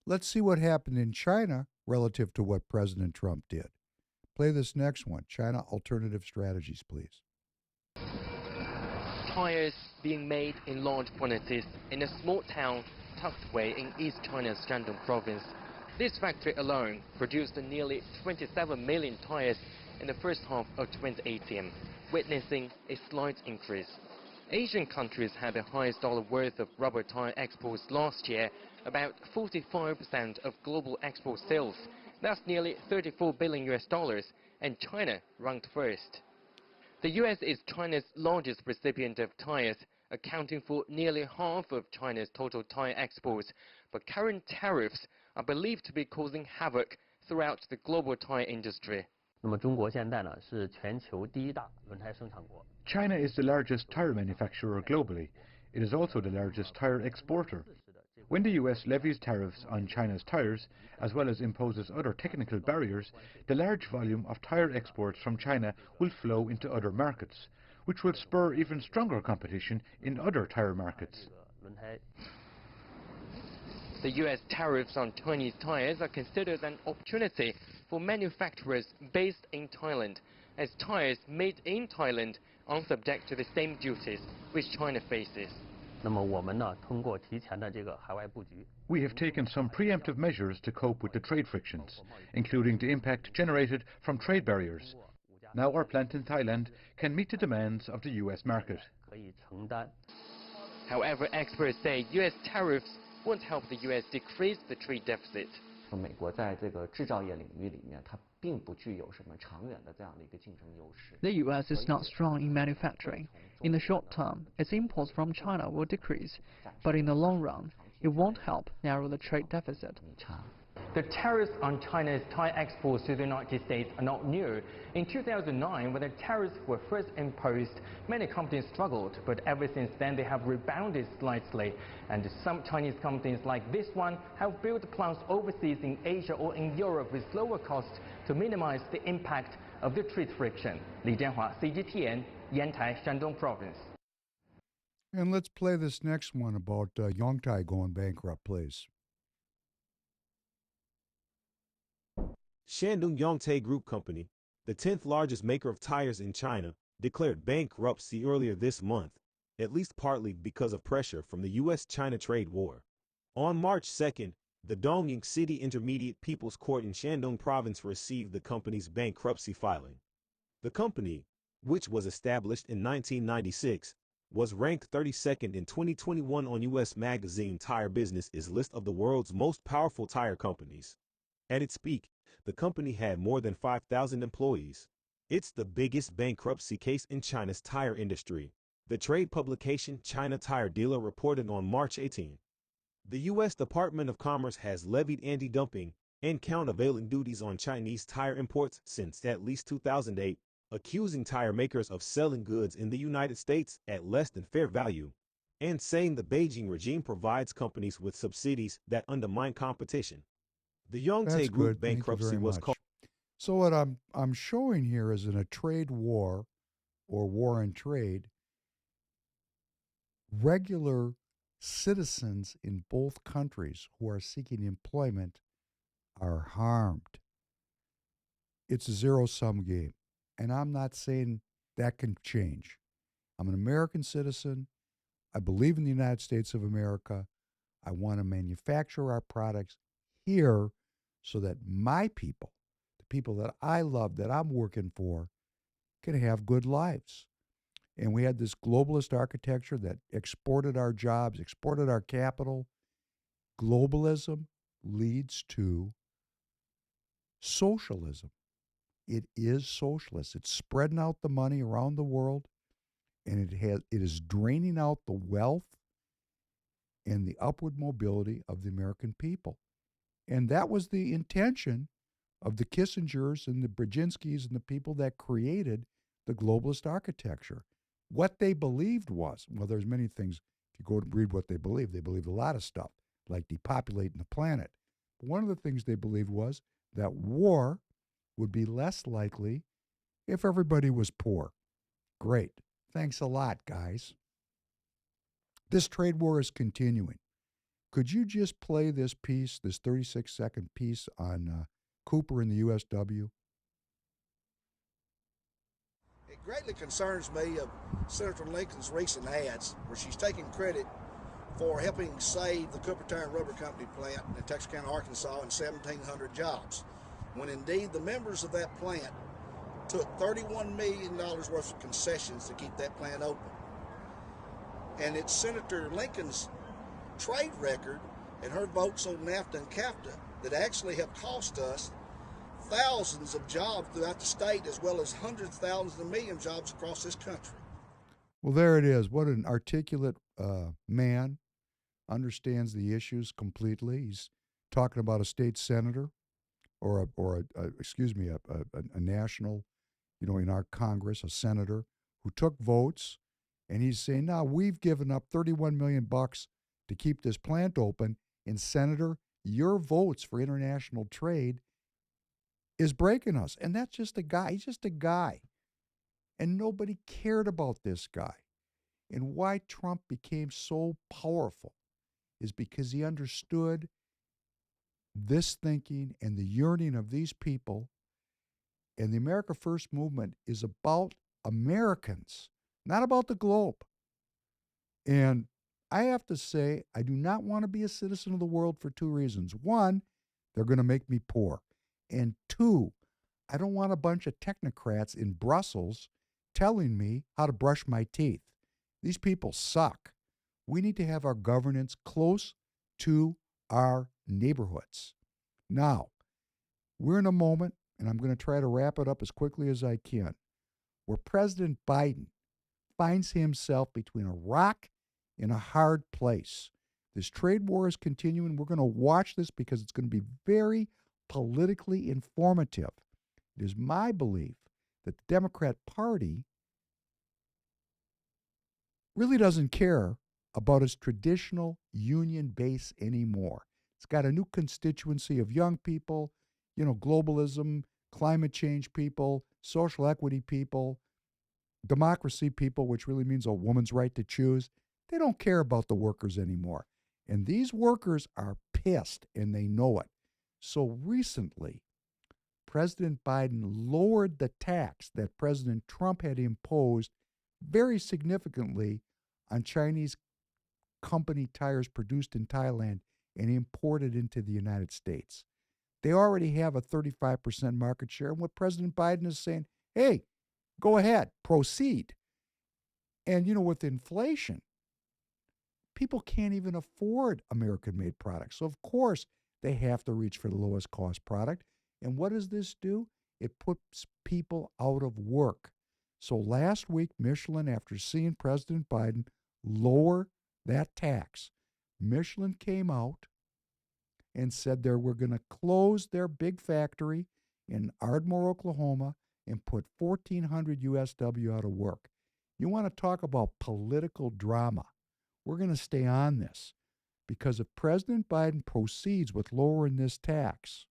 Speaker 1: Let's see what happened in China relative to what President Trump did. Play this next one. China alternative strategies, please.
Speaker 10: Tires being made in large quantities in a small town tucked away in East China's Shandong province. This factory alone produced nearly 27 million tires in the first half of 2018, witnessing a slight increase. Asian countries had the highest dollar worth of rubber tire exports last year, about 45% of global export sales. That's nearly $34 billion, and China ranked first. The U.S. is China's largest recipient of tires, accounting for nearly half of China's total tire exports, but current tariffs are believed to be causing havoc throughout the global tire industry.
Speaker 11: China is the largest tire manufacturer globally. It is also the largest tire exporter. When the US levies tariffs on China's tires, as well as imposes other technical barriers, the large volume of tire exports from China will flow into other markets, which will spur even stronger competition in other tire markets.
Speaker 10: The US tariffs on Chinese tires are considered an opportunity for manufacturers based in Thailand, as tires made in Thailand are subject to the same duties which China faces.
Speaker 11: We have taken some preemptive measures to cope with the trade frictions, including the impact generated from trade barriers. Now our plant in Thailand can meet the demands of the US market.
Speaker 10: However, experts say US tariffs won't help the US decrease the trade deficit.
Speaker 12: The U.S. is not strong in manufacturing. In the short term, its imports from China will decrease, but in the long run, it won't help narrow the trade deficit.
Speaker 10: The tariffs on China's tire exports to the United States are not new. In 2009, when the tariffs were first imposed, many companies struggled, but ever since then they have rebounded slightly. And some Chinese companies like this one have built plants overseas in Asia or in Europe with lower costs to minimize the impact of the trade friction. Li Jianhua, CGTN, Yantai, Shandong Province.
Speaker 1: And let's play this next one about Yongtai going bankrupt, please.
Speaker 13: Shandong Yongtai Group Company, the 10th largest maker of tires in China, declared bankruptcy earlier this month, at least partly because of pressure from the U.S.-China trade war. On March 2nd, the Dongying City Intermediate People's Court in Shandong Province received the company's bankruptcy filing. The company, which was established in 1996, was ranked 32nd in 2021 on U.S. magazine Tire Business's list of the world's most powerful tire companies. At its peak, the company had more than 5,000 employees. It's the biggest bankruptcy case in China's tire industry, the trade publication China Tire Dealer reported on March 18. The U.S. Department of Commerce has levied anti-dumping and countervailing duties on Chinese tire imports since at least 2008, accusing tire makers of selling goods in the United States at less than fair value, and saying the Beijing regime provides companies with subsidies that undermine competition. The Yongtai Group bankruptcy was called.
Speaker 1: So what I'm showing here is in a trade war or war and trade, regular citizens in both countries who are seeking employment are harmed. It's a zero-sum game. And I'm not saying that can change. I'm an American citizen. I believe in the United States of America. I want to manufacture our products here so that my people, the people that I love, that I'm working for, can have good lives. And we had this globalist architecture that exported our jobs, exported our capital. Globalism leads to socialism. It is socialist. It's spreading out the money around the world, and it is draining out the wealth and the upward mobility of the American people. And that was the intention of the Kissingers and the Brzezinskis and the people that created the globalist architecture. What they believed was, well, there's many things. If you go to read what they believed a lot of stuff, like depopulating the planet. But one of the things they believed was that war would be less likely if everybody was poor. Great. Thanks a lot, guys. This trade war is continuing. Could you just play this piece, this 36-second piece on Cooper and the USW?
Speaker 14: It greatly concerns me of Senator Lincoln's recent ads where she's taking credit for helping save the Cooperstown Rubber Company plant in Texarkana, Arkansas, and 1,700 jobs, when indeed the members of that plant took $31 million worth of concessions to keep that plant open. And it's Senator Lincoln's trade record and her votes on NAFTA and CAFTA that actually have cost us thousands of jobs throughout the state, as well as hundreds of thousands of million jobs across this country.
Speaker 1: Well, there it is. What an articulate man, understands the issues completely. He's talking about a state senator or a national, in our Congress, a senator who took votes, and he's saying, now we've given up $31 million to keep this plant open, and Senator, your votes for international trade is breaking us. And that's just a guy. He's just a guy. And nobody cared about this guy. And why Trump became so powerful is because he understood this thinking and the yearning of these people. And the America First movement is about Americans, not about the globe. And I have to say, I do not want to be a citizen of the world for two reasons. One, they're going to make me poor. And two, I don't want a bunch of technocrats in Brussels telling me how to brush my teeth. These people suck. We need to have our governance close to our neighborhoods. Now, we're in a moment, and I'm going to try to wrap it up as quickly as I can, where President Biden finds himself between a rock and a hard place. This trade war is continuing. We're going to watch this because it's going to be very politically informative. It is my belief that the Democrat Party really doesn't care about its traditional union base anymore. It's got a new constituency of young people, globalism, climate change people, social equity people, democracy people, which really means a woman's right to choose. They don't care about the workers anymore. And these workers are pissed, and they know it. So recently, President Biden lowered the tax that President Trump had imposed very significantly on Chinese company tires produced in Thailand and imported into the United States. They already have a 35% market share. And what President Biden is saying, hey, go ahead, proceed. And, with inflation, people can't even afford American-made products. So, of course, they have to reach for the lowest cost product. And what does this do? It puts people out of work. So last week, Michelin, after seeing President Biden lower that tax, Michelin came out and said they were going to close their big factory in Ardmore, Oklahoma, and put 1,400 USW out of work. You want to talk about political drama? We're going to stay on this, because if President Biden proceeds with lowering this tax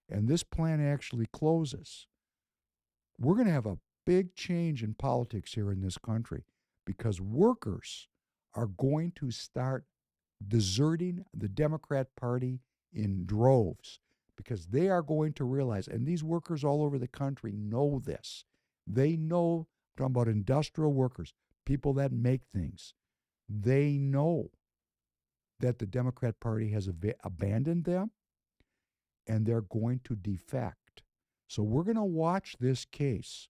Speaker 1: and this plan actually closes, we're going to have a big change in politics here in this country, because workers are going to start deserting the Democrat Party in droves, because they are going to realize, and these workers all over the country know this, they know I'm talking about industrial workers, people that make things. They know that the Democrat Party has abandoned them, and they're going to defect. So we're going to watch this case.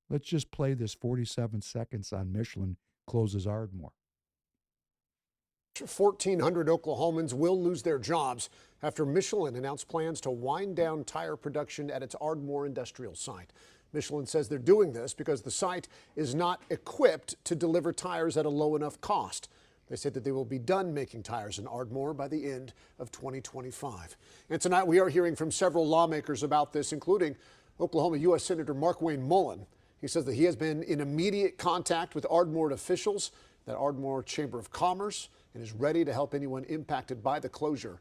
Speaker 1: Let's just play this 47 seconds on Michelin closes Ardmore.
Speaker 15: 1,400 Oklahomans will lose their jobs after Michelin announced plans to wind down tire production at its Ardmore industrial site. Michelin says they're doing this because the site is not equipped to deliver tires at a low enough cost. They said that they will be done making tires in Ardmore by the end of 2025. And tonight we are hearing from several lawmakers about this, including Oklahoma U.S. Senator Markwayne Mullin. He says that he has been in immediate contact with Ardmore officials, that Ardmore Chamber of Commerce, and is ready to help anyone impacted by the closure.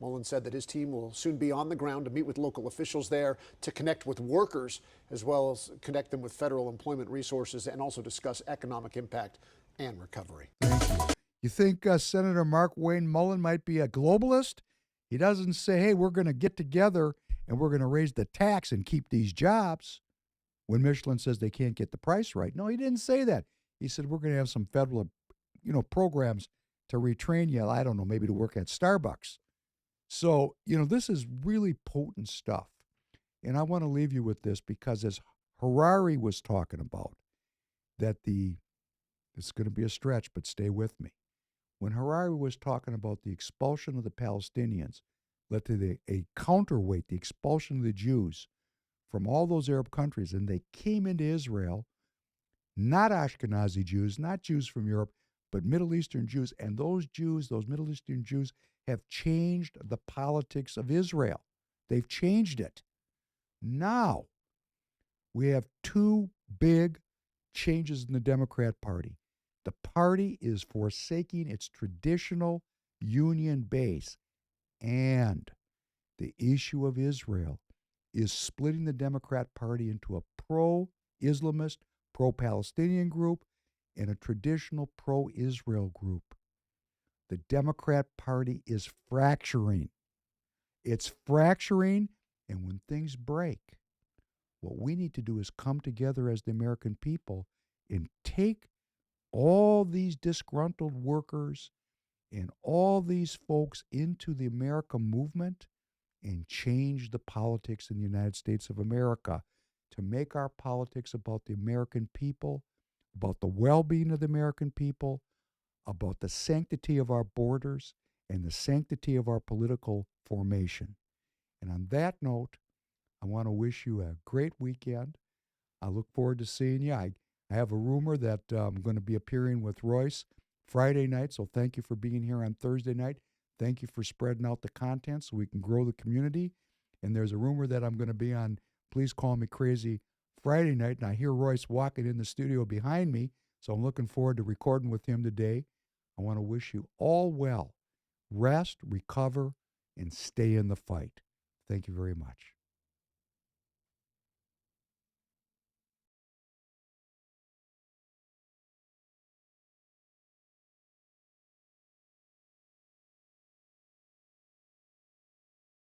Speaker 15: Mullin said that his team will soon be on the ground to meet with local officials there to connect with workers, as well as connect them with federal employment resources and also discuss economic impact and recovery.
Speaker 1: You think Senator Markwayne Mullin might be a globalist? He doesn't say, hey, we're going to get together and we're going to raise the tax and keep these jobs when Michelin says they can't get the price right. No, he didn't say that. He said we're going to have some federal, programs to retrain you, I don't know, maybe to work at Starbucks. So, this is really potent stuff. And I want to leave you with this because as Harari was talking about, that it's going to be a stretch, but stay with me. When Harari was talking about the expulsion of the Palestinians, led to a counterweight, the expulsion of the Jews from all those Arab countries, and they came into Israel, not Ashkenazi Jews, not Jews from Europe, but Middle Eastern Jews. And those Jews, those Middle Eastern Jews, have changed the politics of Israel. They've changed it. Now, we have two big changes in the Democrat Party. The party is forsaking its traditional union base, and the issue of Israel is splitting the Democrat Party into a pro-Islamist, pro-Palestinian group and a traditional pro-Israel group. The Democrat Party is fracturing. It's fracturing, and when things break, what we need to do is come together as the American people and take all these disgruntled workers and all these folks into the America movement and change the politics in the United States of America to make our politics about the American people, about the well-being of the American people, about the sanctity of our borders and the sanctity of our political formation. And on that note, I want to wish you a great weekend. I look forward to seeing you. I have a rumor that I'm going to be appearing with Royce Friday night, so thank you for being here on Thursday night. Thank you for spreading out the content so we can grow the community. And there's a rumor that I'm going to be on Please Call Me Crazy Friday night, and I hear Royce walking in the studio behind me, so I'm looking forward to recording with him today. I want to wish you all well. Rest, recover, and stay in the fight. Thank you very much.